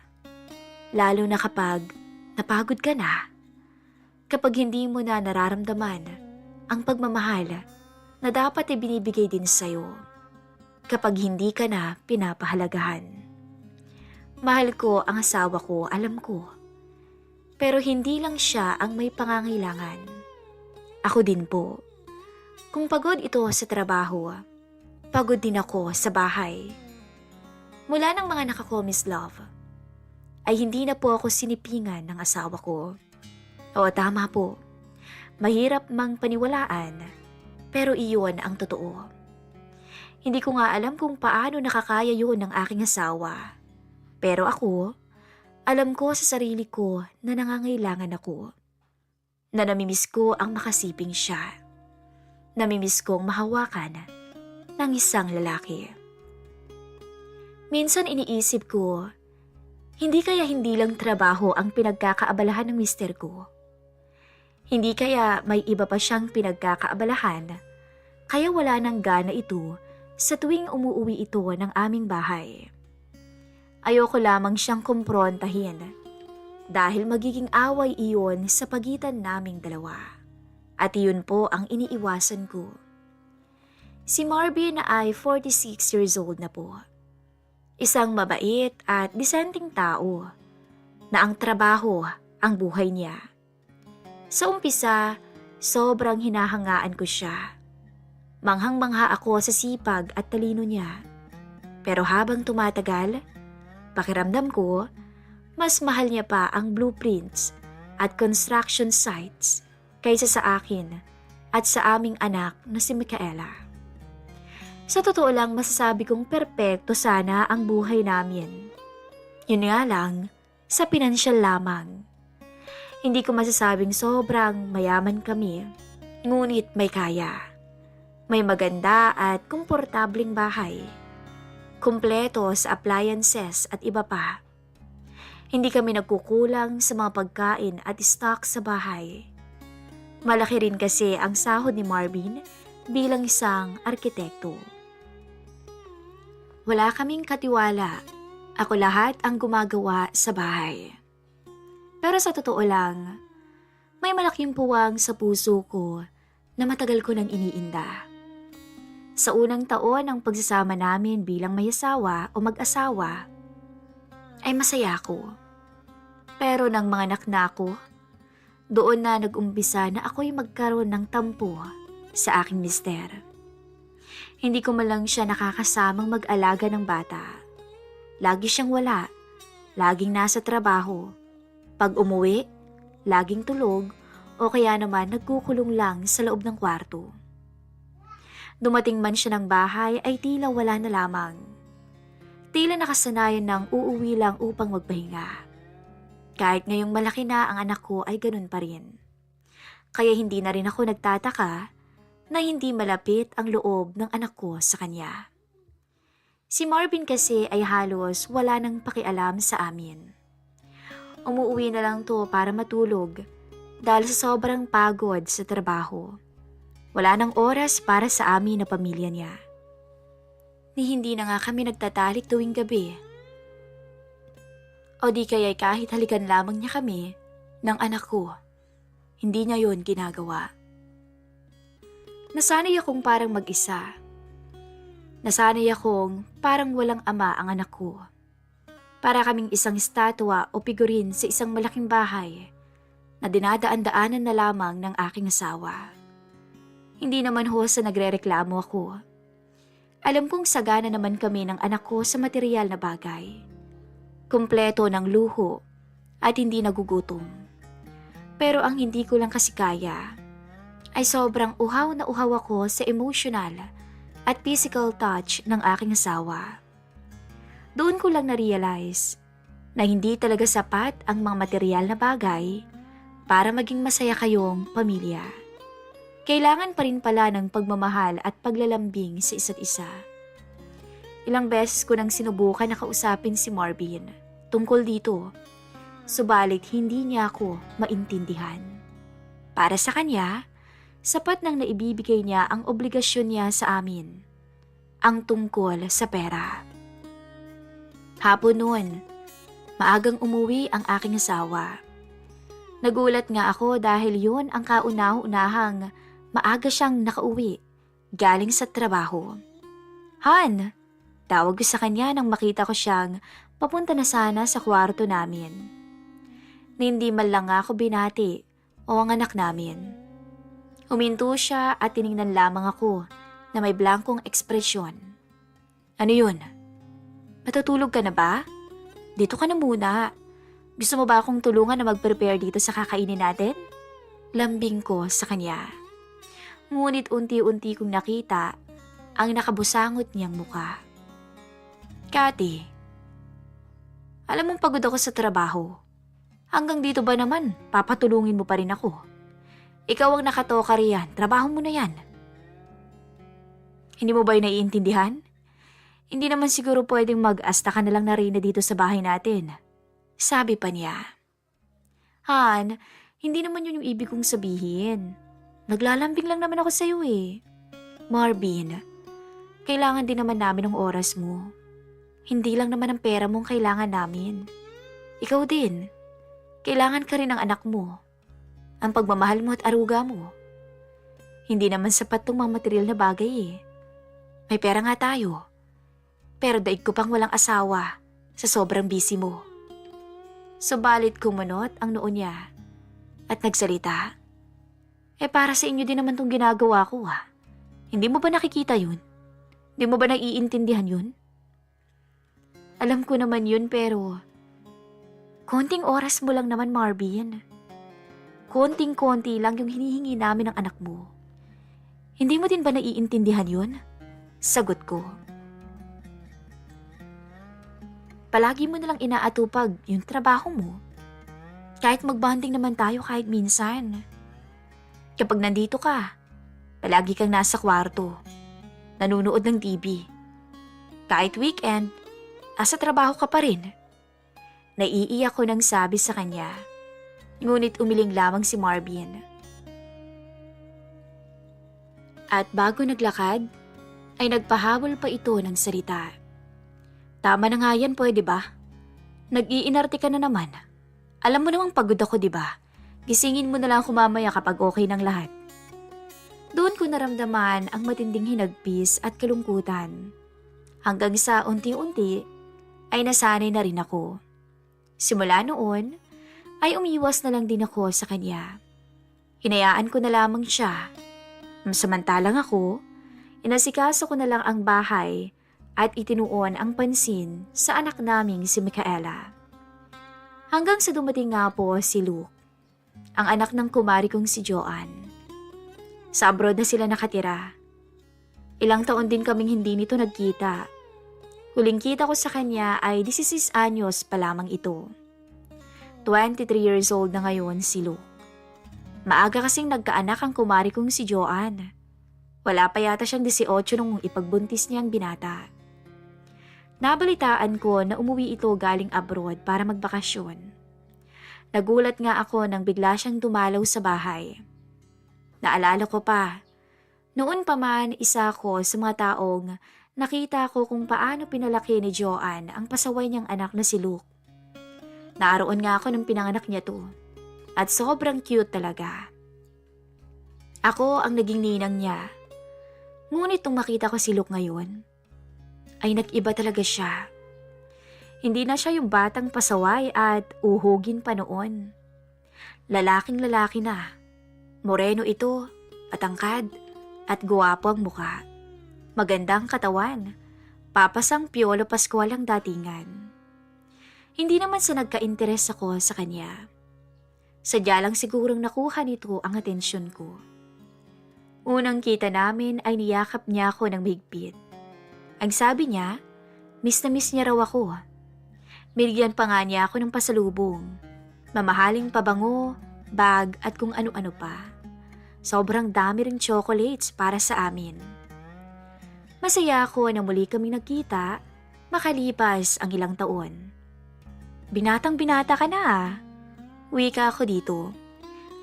Lalo na kapag napagod ka na. Kapag hindi mo na nararamdaman ang pagmamahal na dapat ibinibigay din sa'yo. Kapag hindi ka na pinapahalagahan. Mahal ko ang asawa ko, alam ko. Pero hindi lang siya ang may pangangailangan. Ako din po. Kung pagod ito sa trabaho, pagod din ako sa bahay. Mula ng mga anak ko, Miss Love, ay hindi na po ako sinipingan ng asawa ko. Oo, tama po. Mahirap mang paniwalaan, Pero iyon ang totoo. Hindi ko nga alam kung paano nakakaya yun ng aking asawa. Pero ako, alam ko sa sarili ko na nangangailangan ako. Na namimiss ko ang makasiping siya. Namimiss kong mahawakan ng isang lalaki. Minsan iniisip ko, hindi kaya hindi lang trabaho ang pinagkakaabalahan ng mister ko. Hindi kaya may iba pa siyang pinagkakaabalahan, kaya wala nang gana ito sa tuwing umuuwi ito ng aming bahay. Ayoko lamang siyang kumprontahin dahil magiging away iyon sa pagitan naming dalawa. At iyon po ang iniiwasan ko. Si Marvin ay 46 years old na po. Isang mabait at disenteng tao na ang trabaho ang buhay niya. Sa umpisa, sobrang hinahangaan ko siya. Manghang-mangha ako sa sipag at talino niya. Pero habang tumatagal, pakiramdam ko, mas mahal niya pa ang blueprints at construction sites kaysa sa akin at sa aming anak na si Micaela. Sa totoo lang, masasabi kong perpekto sana ang buhay namin. Yun nga lang, sa pinansyal lamang. Hindi ko masasabing sobrang mayaman kami, ngunit may kaya. May maganda at komportabling bahay. Kumpleto sa appliances at iba pa. Hindi kami nagkukulang sa mga pagkain at stock sa bahay. Malaki rin kasi ang sahod ni Marvin bilang isang arkitekto. Wala kaming katiwala. Ako lahat ang gumagawa sa bahay. Pero sa totoo lang, may malaking puwang sa puso ko na matagal ko nang iniinda. Sa unang taon ng pagsasama namin bilang may asawa o mag-asawa, ay masaya ako. Pero nang manganak na ako, doon na nag-umpisa na ako'y magkaroon ng tampo sa aking mister. Hindi ko man lang siya nakakasamang mag-alaga ng bata. Lagi siyang wala, laging nasa trabaho. Pag umuwi, laging tulog o kaya naman nagkukulong lang sa loob ng kwarto. Dumating man siya ng bahay ay tila wala na lamang. Tila nakasanayan ng uuwi lang upang magpahinga. Kahit ngayong malaki na ang anak ko ay ganun pa rin. Kaya hindi na rin ako nagtataka na hindi malapit ang loob ng anak ko sa kanya. Si Marvin kasi ay halos wala nang pakialam sa amin. Umuwi na lang to para matulog dahil sa sobrang pagod sa trabaho. Wala nang oras para sa amin na pamilya niya. Ni hindi na nga kami nagtatalik tuwing gabi. O di kaya kahit halikan lamang niya kami ng anak ko, hindi niya yon ginagawa. Nasanay akong parang mag-isa. Nasanay akong parang walang ama ang anak ko. Para kaming isang estatwa o figurin sa isang malaking bahay na dinadaan-daanan na lamang ng aking asawa. Hindi naman ho sa nagrereklamo ako. Alam kong sagana naman kami ng anak ko sa material na bagay. Kumpleto ng luho at hindi nagugutom. Pero ang hindi ko lang kasi kaya ay sobrang uhaw na uhaw ako sa emotional at physical touch ng aking asawa. Doon ko lang na-realize na hindi talaga sapat ang mga material na bagay para maging masaya kayong pamilya. Kailangan pa rin pala ng pagmamahal at paglalambing sa isa't isa. Ilang beses ko nang sinubukan na kausapin si Marvin tungkol dito, subalit hindi niya ako maintindihan. Para sa kanya, sapat nang naibibigay niya ang obligasyon niya sa amin, ang tungkol sa pera. Hapon noon, maagang umuwi ang aking asawa. Nagulat nga ako dahil yun ang kauna-unahang maaga siyang nakauwi galing sa trabaho. Han, tawag ko sa kanya nang makita ko siyang papunta na sana sa kwarto namin. Hindi man lang ako binati o ang anak namin. Huminto siya at tiningnan lamang ako na may blankong ekspresyon. Ano yun? Matutulog ka na ba? Dito ka na muna. Gusto mo ba akong tulungan na mag-prepare dito sa kakainin natin? Lambing ko sa kanya. Ngunit unti-unti kong nakita ang nakabusangot niyang muka. Kati, alam mong pagod ako sa trabaho. Hanggang dito ba naman, papatulungin mo pa rin ako? Ikaw ang nakatoka riyan, trabaho mo na yan. Hindi mo ba yung naiintindihan? Hindi naman siguro pwedeng mag-asta ka na lang na reyna dito sa bahay natin. Sabi pa niya. Han, hindi naman yun yung ibig kong sabihin. Naglalambing lang naman ako sa'yo eh. Marvin, kailangan din naman namin ng oras mo. Hindi lang naman ang pera mong kailangan namin. Ikaw din. Kailangan ka rin ng anak mo. Ang pagmamahal mo at aruga mo. Hindi naman sapat tong mga material na bagay eh. May pera nga tayo. Pero daig ko pang walang asawa sa sobrang busy mo. Subalit kumunot ang noo niya at nagsalita. Para sa inyo din naman tong ginagawa ko ah. Hindi mo ba nakikita yun? Hindi mo ba naiintindihan yun? Alam ko naman yun pero konting oras mo lang naman, Marvin. Konting-konti lang yung hinihingi namin ng anak mo. Hindi mo din ba naiintindihan yun? Sagot ko. Palagi mo nalang inaatupag yung trabaho mo. Kahit magbanding naman tayo kahit minsan. Kapag nandito ka, palagi kang nasa kwarto, nanunood ng TV. Kahit weekend, asa trabaho ka pa rin. Naiiyak ko nang sabi sa kanya, ngunit umiling lamang si Marvin. At bago naglakad, ay nagpahabol pa ito ng salita. Tama na nga yan, pwede ba? Nag-iinarte ka na naman. Alam mo namang pagod ako, di ba? Gisingin mo na lang ako mamaya kapag okay ng lahat. Doon ko naramdaman ang matinding hinagpis at kalungkutan. Hanggang sa unti-unti ay nasanay na rin ako. Simula noon ay umiwas na lang din ako sa kanya. Hinayaan ko na lamang siya. Samantalang ako, inasikaso ko na lang ang bahay at itinuon ang pansin sa anak naming si Micaela. Hanggang sa dumating nga po si Luke, ang anak ng kumari kong si Joanne. Sa abroad na sila nakatira. Ilang taon din kaming hindi nito nagkita. Huling kita ko sa kanya ay 16 anyos pa lamang ito. 23 years old na ngayon si Luke. Maaga kasing nagkaanak ang kumari kong si Joanne. Wala pa yata siyang 18 nung ipagbuntis niyang binata. Nabalitaan ko na umuwi ito galing abroad para magbakasyon. Nagulat nga ako nang bigla siyang dumalaw sa bahay. Naalala ko pa, noon pa man isa ko sa mga taong nakita ko kung paano pinalaki ni Joanne ang pasaway niyang anak na si Luke. Naroon nga ako nang pinanganak niya to at sobrang cute talaga. Ako ang naging ninang niya. Ngunit nung makita ko si Luke ngayon, ay nag-iba talaga siya. Hindi na siya yung batang pasaway at uhugin pa noon. Lalaking lalaki na. Moreno ito, patangkad, at guwapo ang muka. Magandang katawan. Papasang Piolo Pascual ang datingan. Hindi naman sa nagka-interes ako sa kanya. Sadya lang sigurong nakuha nito ang atensyon ko. Unang kita namin ay niyakap niya ako ng mahigpit. Ang sabi niya, miss na miss niya raw ako. Binigyan pa nga niya ako ng pasalubong. Mamahaling pabango, bag at kung ano-ano pa. Sobrang dami ring chocolates para sa amin. Masaya ako na muli kaming nagkita, makalipas ang ilang taon. Binatang binata ka na ah. Wika ako dito.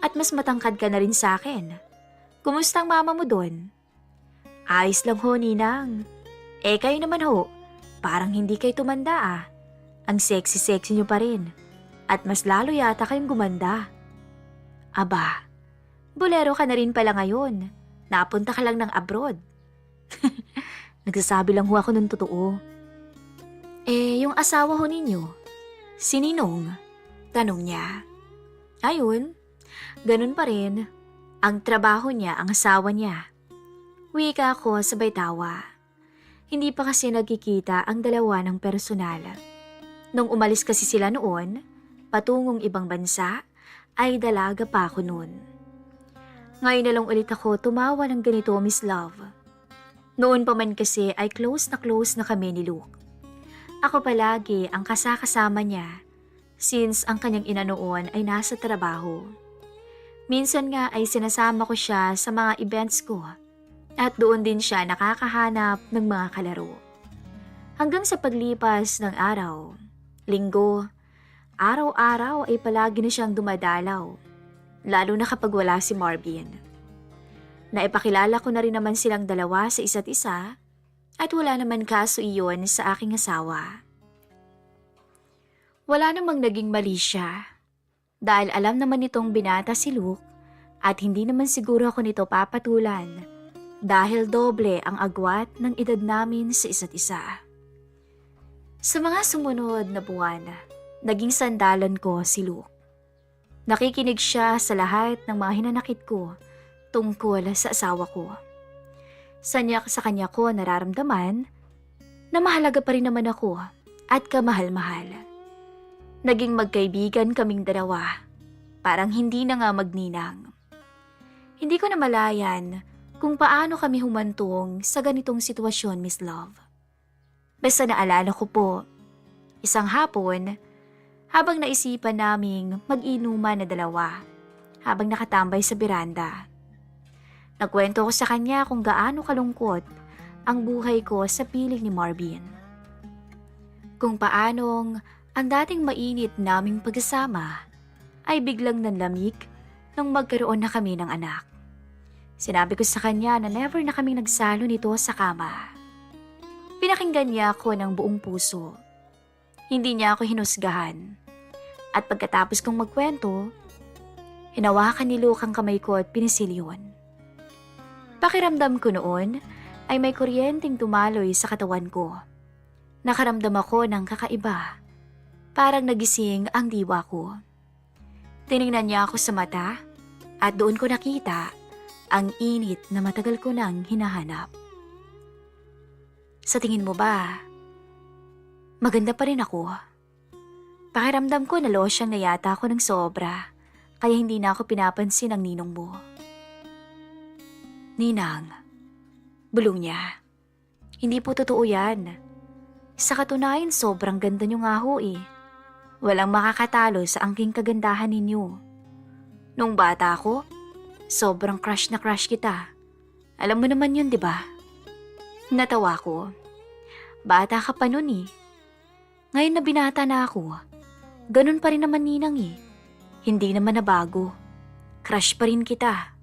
At mas matangkad ka na rin sa akin. Kumusta ang mama mo doon? Ayos lang ho, Ninang. Kayo naman ho, parang hindi kayo tumanda ah. Ang sexy-sexy niyo pa rin. At mas lalo yata kayong gumanda. Aba, bolero ka na rin pala ngayon. Napunta ka lang ng abroad. Nagsasabi lang ho ako ng totoo. Yung asawa ho ninyo, si Ninong? Tanong niya. Ayun, ganun pa rin. Ang trabaho niya, ang asawa niya. Wika ako sabay tawa. Hindi pa kasi nagkikita ang dalawa ng personal. Nung umalis kasi sila noon, patungong ibang bansa, ay dalaga pa ako noon. Ngayon na lang ulit ako tumawa ng ganito, Miss Love. Noon pa man kasi ay close na kami ni Luke. Ako palagi ang kasakasama niya since ang kanyang ina noon ay nasa trabaho. Minsan nga ay sinasama ko siya sa mga events ko at doon din siya nakakahanap ng mga kalaro. Hanggang sa paglipas ng araw, linggo, araw-araw ay palagi na siyang dumadalaw, lalo na kapag wala si Marvin. Naipakilala ko na rin naman silang dalawa sa isa't isa at wala naman kaso iyon sa aking asawa. Wala namang naging mali siya dahil alam naman nitong binata si Luke at hindi naman siguro ako nito papatulan dahil doble ang agwat ng edad namin sa isa't isa. Sa mga sumunod na buwan, naging sandalan ko si Luke. Nakikinig siya sa lahat ng mga hinanakit ko tungkol sa asawa ko. Sa kanya ko nararamdaman na mahalaga pa rin naman ako at kamahal-mahal. Naging magkaibigan kaming dalawa, parang hindi na nga magninang. Hindi ko na malayan kung paano kami humantong sa ganitong sitwasyon, Miss Love. Basta naalala ko po, isang hapon, habang naisipan naming mag-inuman na dalawa, habang nakatambay sa beranda. Nagkwento ko sa kanya kung gaano kalungkot ang buhay ko sa piling ni Marvin. Kung paanong ang dating mainit naming pagkasama ay biglang nanlamig nung magkaroon na kami ng anak. Sinabi ko sa kanya na never na kaming nagsalo nito sa kama. Pinakinggan niya ako ng buong puso. Hindi niya ako hinusgahan. At pagkatapos kong magkwento, hinawakan ni Luke ang kamay ko at pinisil yun. Pakiramdam ko noon ay may kuryenteng tumaloy sa katawan ko. Nakaramdam ako ng kakaiba. Parang nagising ang diwa ko. Tiningnan niya ako sa mata at doon ko nakita ang init na matagal ko nang hinahanap. Sa tingin mo ba, maganda pa rin ako? Pakiramdam ko na losyang na yata ako ng sobra, kaya hindi na ako pinapansin ng ninong mo. Ninang, bulong niya. Hindi po totoo yan. Sa katunayan, sobrang ganda niyo nga ho eh. Walang makakatalo sa angking kagandahan ninyo. Nung bata ako, sobrang crush na crush kita. Alam mo naman yun, di ba? Natawa ko. Bata ka pa nun eh. Ngayon na binata na ako, ganun pa rin naman ninang eh. Hindi naman nabago. Crush pa rin kita.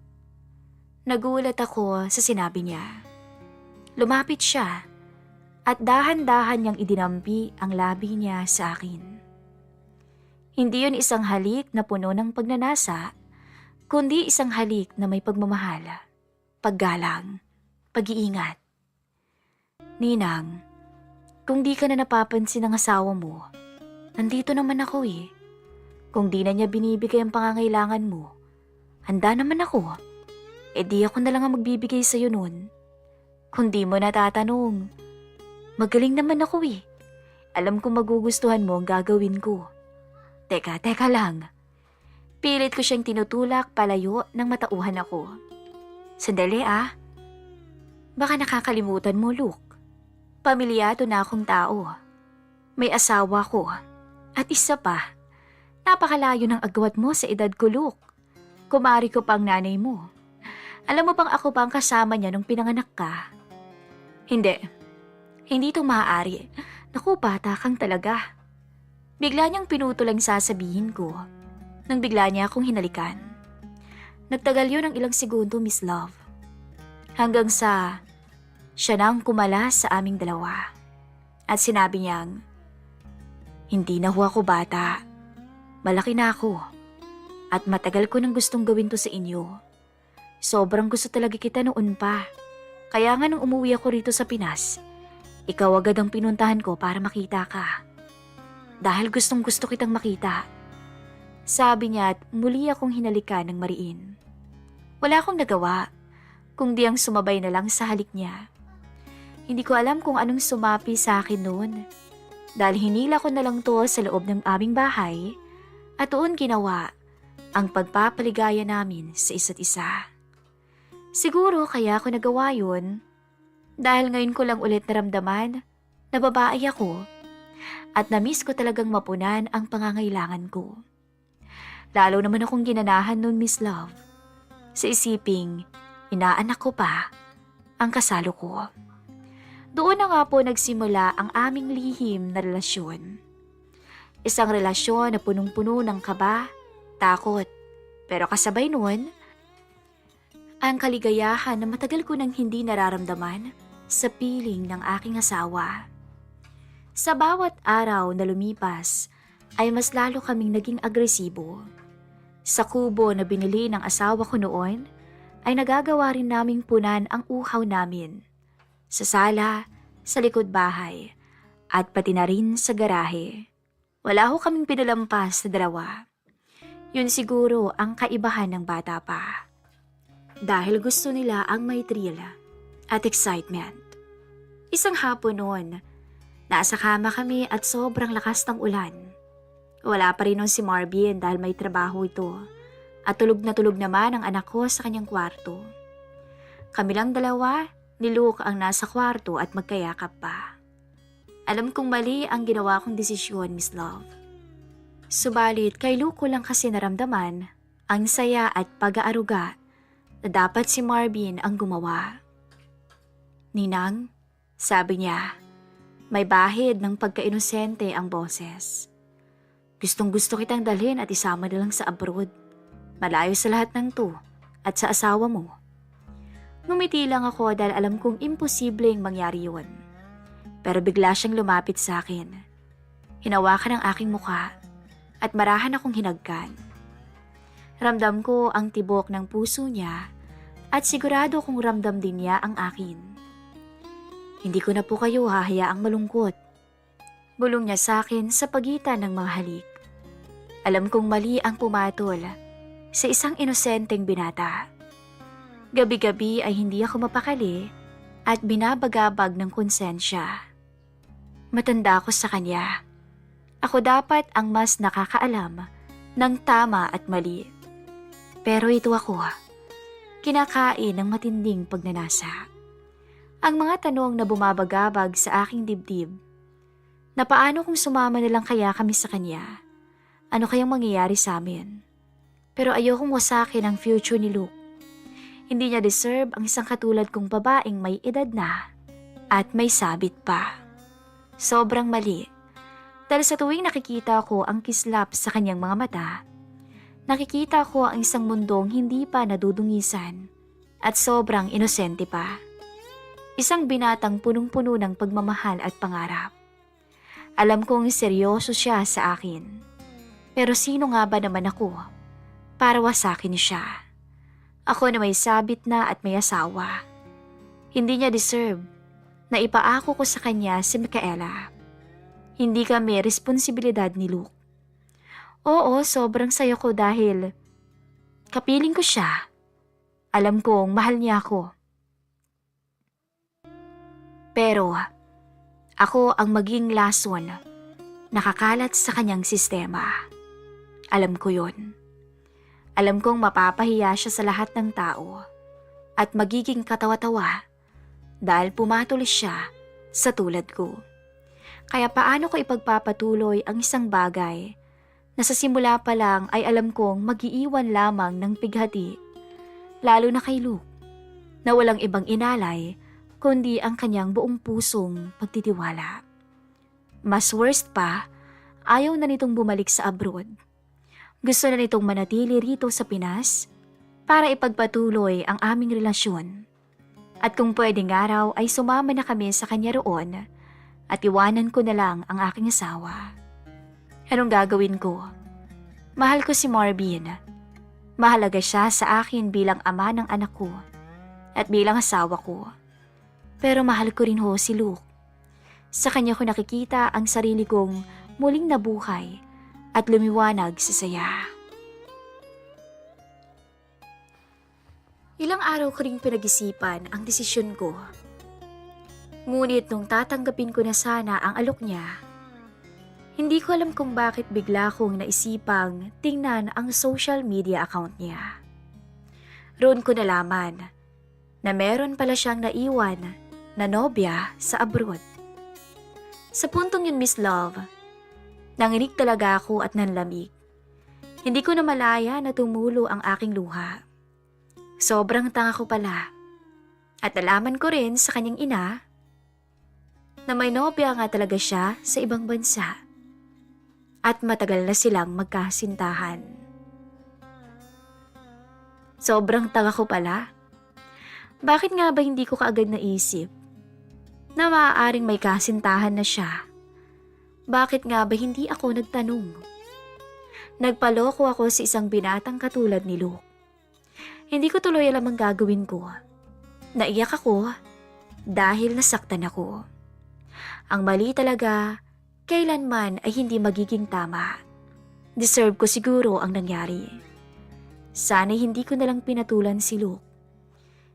Nagulat ako sa sinabi niya. Lumapit siya at dahan-dahan niyang idinampi ang labi niya sa akin. Hindi yun isang halik na puno ng pagnanasa, kundi isang halik na may pagmamahal, paggalang, pag-iingat. Ninang, kung di ka na napapansin ng asawa mo, nandito naman ako eh. Kung di na niya binibigay ang pangangailangan mo, handa naman ako. E di ako na lang ang magbibigay sa'yo nun. Kung di mo natatanong, magaling naman ako eh. Alam kong magugustuhan mo ang gagawin ko. Teka lang. Pilit ko siyang tinutulak palayo nang matauhan ako. Sandali ah. Baka nakakalimutan mo, Luke. Pamilyado na akong tao. May asawa ko. At isa pa, napakalayo ng agwat mo sa edad ko, Luke. Kumari ko pa ang nanay mo. Alam mo bang ako pa ang kasama niya nung pinanganak ka? Hindi ito maaari. Naku, bata kang talaga. Bigla niyang pinutol ang sasabihin ko nang bigla niya akong hinalikan. Nagtagal yun ng ilang segundo, Miss Love. Hanggang sa siya na ang kumala sa aming dalawa. At sinabi niyang, hindi na ho ako bata. Malaki na ako. At matagal ko nang gustong gawin to sa inyo. Sobrang gusto talaga kita noon pa. Kaya nga nung umuwi ako rito sa Pinas, ikaw agad ang pinuntahan ko para makita ka. Dahil gustong gusto kitang makita. Sabi niya at muli akong hinalikan ng mariin. Wala akong nagawa, kundi ang sumabay na lang sa halik niya. Hindi ko alam kung anong sumapi sa akin noon. Dahil hinila ko na lang to sa loob ng aming bahay at doon ginawa ang pagpapaligaya namin sa isa't isa. Siguro kaya ako nagawa yun dahil ngayon ko lang ulit naramdaman na babae ako at na-miss ko talagang mapunan ang pangangailangan ko. Lalo naman akong ginanahan nun, Miss Love. Sa isiping, inaanak ko pa ang kasalo ko. Doon na nga po nagsimula ang aming lihim na relasyon. Isang relasyon na punong-puno ng kaba, takot, pero kasabay nun, ang kaligayahan na matagal ko nang hindi nararamdaman sa piling ng aking asawa. Sa bawat araw na lumipas ay mas lalo kaming naging agresibo. Sa kubo na binili ng asawa ko noon ay nagagawa rin naming punan ang uhaw namin. Sa sala, sa likod bahay, at pati na rin sa garahe. Wala ho kaming pinalampas na dalawa. Yun siguro ang kaibahan ng bata pa. Dahil gusto nila ang may thrill at excitement. Isang hapon noon, nasa kama kami at sobrang lakas ng ulan. Wala pa rin noon si Marvin dahil may trabaho ito. At tulog naman ang anak ko sa kanyang kwarto. Kami lang dalawa, ni Luke ang nasa kwarto at magkayakap pa. Alam kong mali ang ginawa kong desisyon, Miss Love. Subalit kay Luke ko lang kasi naramdaman ang saya at pag-aaruga na dapat si Marvin ang gumawa. Ninang, sabi niya, may bahid ng pagka-inosente ang boses. Gustong-gusto kitang dalhin at isama na lang sa abroad. Malayo sa lahat ng to at sa asawa mo. Ngumiti lang ako dahil alam kong imposibleng mangyari yun. Pero bigla siyang lumapit sa akin. Hinawakan ang aking mukha at marahan akong hinagkan. Ramdam ko ang tibok ng puso niya at sigurado kong ramdam din niya ang akin. Hindi ko na po kayo hahayaang malungkot. Bulong niya sa akin sa pagitan ng mga halik. Alam kong mali ang pumatol sa isang inosenteng binata. Gabi-gabi ay hindi ako mapakali at binabagabag ng konsensya. Matanda ako sa kanya. Ako dapat ang mas nakakaalam ng tama at mali. Pero ito ako, kinakain ng matinding pagnanasa. Ang mga tanong na bumabagabag sa aking dibdib, na paano kung sumama na lang kaya kami sa kanya? Ano kayang mangyayari sa amin? Pero ayokong wasakin ang future ni Luke. Hindi niya deserve ang isang katulad kong babaeng may edad na at may sabit pa. Sobrang mali. Dahil sa tuwing nakikita ko ang kislap sa kanyang mga mata, nakikita ko ang isang mundong hindi pa nadudungisan at sobrang inosente pa. Isang binatang punong-puno ng pagmamahal at pangarap. Alam kong seryoso siya sa akin. Pero sino nga ba naman ako para wasakin siya? Ako na may sabit na at may asawa. Hindi niya deserve na ipaako ko sa kanya si Micaela. Hindi kami responsibilidad ni Luke. Oo, sobrang saya ko dahil kapiling ko siya. Alam kong mahal niya ako. Pero ako ang maging lason nakakalat sa kanyang sistema. Alam ko yun. Alam kong mapapahiya siya sa lahat ng tao at magiging katawa-tawa dahil pumatuloy siya sa tulad ko. Kaya paano ko ipagpapatuloy ang isang bagay na sa simula pa lang ay alam kong mag-iiwan lamang ng pighati, lalo na kay Luke, na walang ibang inalay kundi ang kanyang buong pusong pagtitiwala. Mas worst pa, ayaw na nitong bumalik sa abroad. Gusto na nitong manatili rito sa Pinas para ipagpatuloy ang aming relasyon. At kung pwedeng araw ay sumama na kami sa kanya roon at iwanan ko na lang ang aking asawa. Anong gagawin ko? Mahal ko si Marvin. Mahalaga siya sa akin bilang ama ng anak ko at bilang asawa ko. Pero mahal ko rin ho si Luke. Sa kanya ko nakikita ang sarili kong muling nabuhay at lumiwanag sa saya. Ilang araw ko ring pinag-isipan ang desisyon ko. Ngunit nung tatanggapin ko na sana ang alok niya, hindi ko alam kung bakit bigla kong naisipang tingnan ang social media account niya. Roon ko nalaman na meron pala siyang naiwan na nobya sa abroad. Sa puntong yun, Miss Love, nanginig talaga ako at nanlamig. Hindi ko na malaya na tumulo ang aking luha. Sobrang tanga ko pala. At nalaman ko rin sa kanyang ina na may nobya nga talaga siya sa ibang bansa. At matagal na silang magkasintahan. Sobrang tanga ko pala. Bakit nga ba hindi ko kaagad naisip na maaaring may kasintahan na siya? Bakit nga ba hindi ako nagtanong? Nagpaloko ako sa isang binatang katulad ni Luke. Hindi ko tuloy alam ang gagawin ko. Naiyak ako dahil nasaktan ako. Ang mali talaga, kailanman ay hindi magiging tama. Deserve ko siguro ang nangyari. Sana'y hindi ko nalang pinatulan si Luke.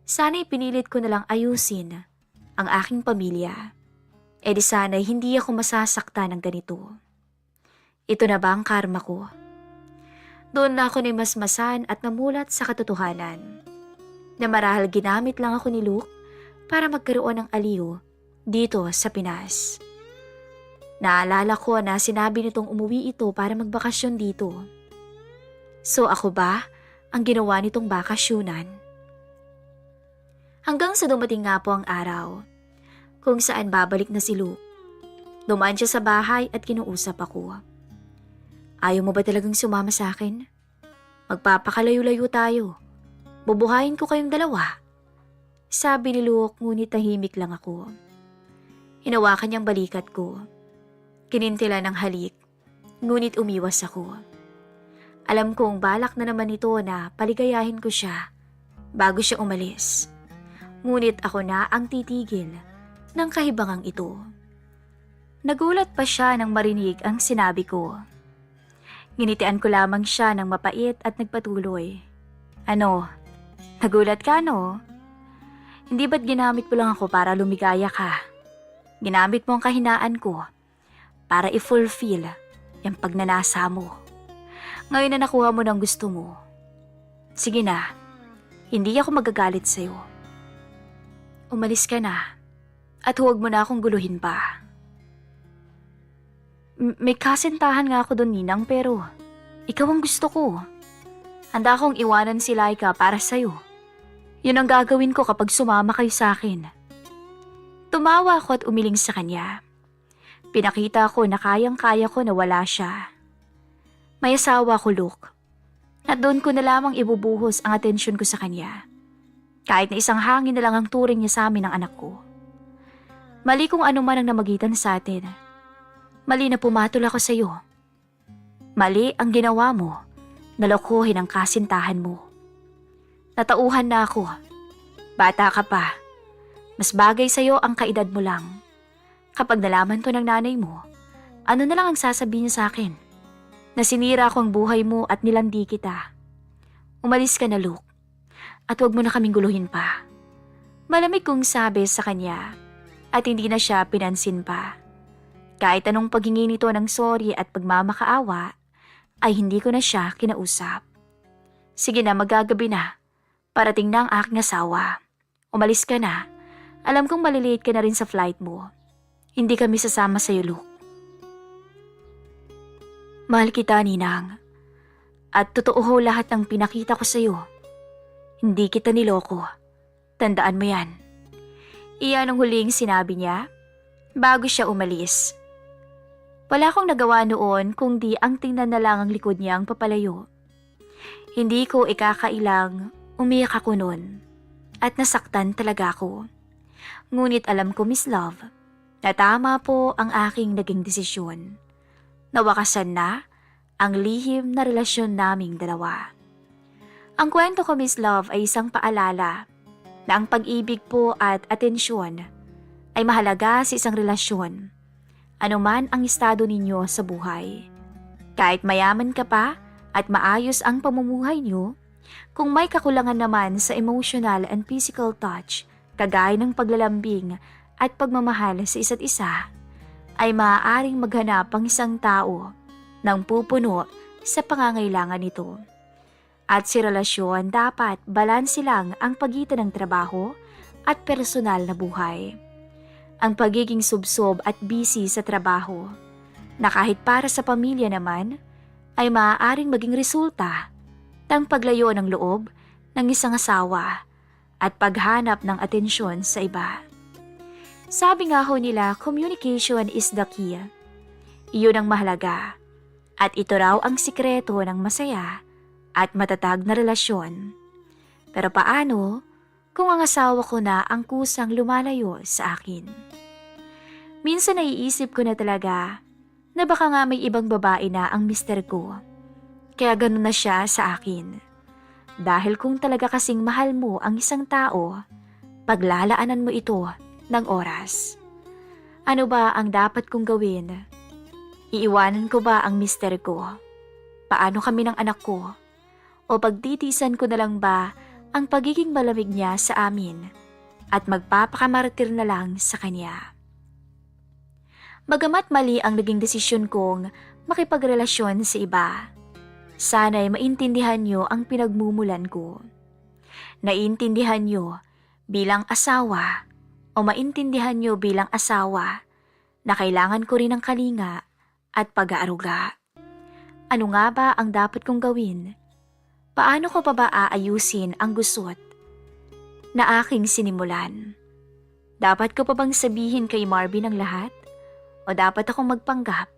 Sana'y pinilit ko nalang ayusin ang aking pamilya. E di sana'y hindi ako masasaktan ng ganito. Ito na ba ang karma ko? Doon na ako nimasmasan at namulat sa katotohanan na marahil ginamit lang ako ni Luke para magkaroon ng aliw dito sa Pinas. Naalala ko na sinabi nitong umuwi ito para magbakasyon dito. So ako ba ang ginawa nitong bakasyunan? Hanggang sa dumating nga po ang araw kung saan babalik na si Luke. Dumaan siya sa bahay at kinuusap ako. Ayaw mo ba talagang sumama sa akin? Magpapakalayo-layo tayo. Bubuhayin ko kayong dalawa. Sabi ni Luke, ngunit tahimik lang ako. Hinawakan niyang balikat ko. Kinintila ng halik, ngunit umiwas ako. Alam kong balak na naman ito na paligayahin ko siya bago siya umalis. Ngunit ako na ang titigil ng kahibangang ito. Nagulat pa siya nang marinig ang sinabi ko. Nginitian ko lamang siya ng mapait at nagpatuloy. Ano? Nagulat ka, no? Hindi ba't ginamit mo lang ako para lumigaya ka? Ginamit mo ang kahinaan ko para i-fulfill yung pagnanasa mo. Ngayon na nakuha mo ng gusto mo. Sige na, hindi ako magagalit sa'yo. Umalis ka na at huwag mo na akong guluhin pa. May kasintahan nga ako doon, Ninang, pero ikaw ang gusto ko. Handa akong iwanan si Laika para sa'yo. Yun ang gagawin ko kapag sumama kayo sa akin. Tumawa ako at umiling sa kanya. Pinakita ko na kayang-kaya ko na wala siya. May asawa ko, Luke. At doon ko na lamang ibubuhos ang atensyon ko sa kanya. Kahit na isang hangin na lang ang turing niya sa amin ng anak ko. Mali kung ano man ang namagitan sa atin. Mali na pumatol ako sa iyo. Mali ang ginawa mo, nalokohin ang kasintahan mo. Natauhan na ako. Bata ka pa. Mas bagay sa iyo ang kaedad mo lang. Kapag nalaman to ng nanay mo, ano na lang ang sasabihin niya sa akin? Na sinira ko ang buhay mo at nilandi kita. Umalis ka na, Luke. At huwag mo na kaming guluhin pa. Malamig kong sabi sa kanya at hindi na siya pinansin pa. Kahit anong paghingi nito ng sorry at pagmamakaawa, ay hindi ko na siya kinausap. Sige na, magagabi na. Parating na ang aking asawa. Umalis ka na. Alam kong malilate ka na rin sa flight mo. Hindi kami sasama sa iyo, Luke. Mahal kita, Ninang. At totoo ho lahat ng pinakita ko sa iyo. Hindi kita niloko. Tandaan mo yan. Iyan ang huling sinabi niya bago siya umalis. Wala akong nagawa noon kundi ang tingnan na lang ang likod niyang papalayo. Hindi ko ikakailang umiyak ako noon at nasaktan talaga ako. Ngunit alam ko, Miss Love, na tama po ang aking naging desisyon. Nawakasan na ang lihim na relasyon naming dalawa. Ang kwento ko, Miss Love, ay isang paalala na ang pag-ibig po at atensyon ay mahalaga sa isang relasyon. Ano man ang estado ninyo sa buhay. Kahit mayaman ka pa at maayos ang pamumuhay niyo, kung may kakulangan naman sa emotional and physical touch, kagaya ng paglalambing at pagmamahal sa isa't isa, ay maaaring maghanap ang isang tao ng pupuno sa pangangailangan nito. At si relasyon dapat balanse lang ang pagitan ng trabaho at personal na buhay. Ang pagiging subsob at busy sa trabaho, na kahit para sa pamilya naman, ay maaaring maging resulta ng paglayo ng loob ng isang asawa at paghanap ng atensyon sa iba. Sabi nga ho nila, communication is the key. Iyon ang mahalaga. At ito raw ang sikreto ng masaya at matatag na relasyon. Pero paano kung ang asawa ko na ang kusang lumalayo sa akin? Minsan naiisip ko na talaga na baka nga may ibang babae na ang mister ko. Kaya ganun na siya sa akin. Dahil kung talaga kasing mahal mo ang isang tao, paglalaanan mo ito ng oras. Ano ba ang dapat kong gawin? Iiwanan ko ba ang mister ko? Paano kami ng anak ko? O pagtitisan ko na lang ba ang pagiging malamig niya sa amin at magpapakamartir na lang sa kanya? Bagamat mali ang naging desisyon kong makipagrelasyon sa iba, sana'y maintindihan niyo ang pinagmumulan ko. Naiintindihan niyo bilang asawa o maintindihan niyo bilang asawa na kailangan ko rin ng kalinga at pag-aaruga. Ano nga ba ang dapat kong gawin? Paano ko pa ba aayusin ang gusot na aking sinimulan? Dapat ko pa bang sabihin kay Marvin ang lahat? O dapat akong magpanggap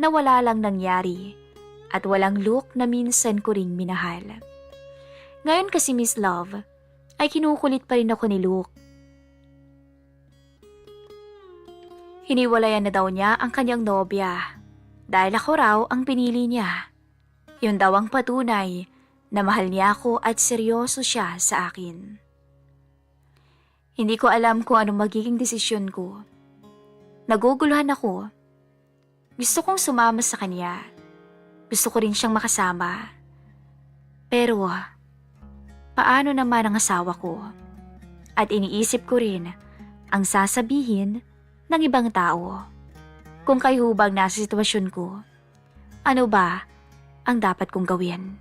na wala lang nangyari at walang look na minsan ko ring minahal? Ngayon kasi Miss Love, ay kinukulit pa rin ako ni Luke. Hiniwalayan na daw niya ang kanyang nobya dahil ako raw ang pinili niya. Yun daw ang patunay na mahal niya ako at seryoso siya sa akin. Hindi ko alam kung anong magiging desisyon ko. Naguguluhan ako. Gusto kong sumama sa kanya. Gusto ko rin siyang makasama. Pero, paano naman ang asawa ko? At iniisip ko rin ang sasabihin ng ibang tao. Kung kayo bang nasa sitwasyon ko, ano ba ang dapat kong gawin?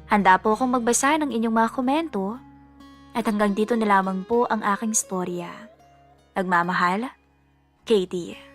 Handa po akong magbasa ng inyong mga komento at hanggang dito na lamang po ang aking storya. Nagmamahal, Katie.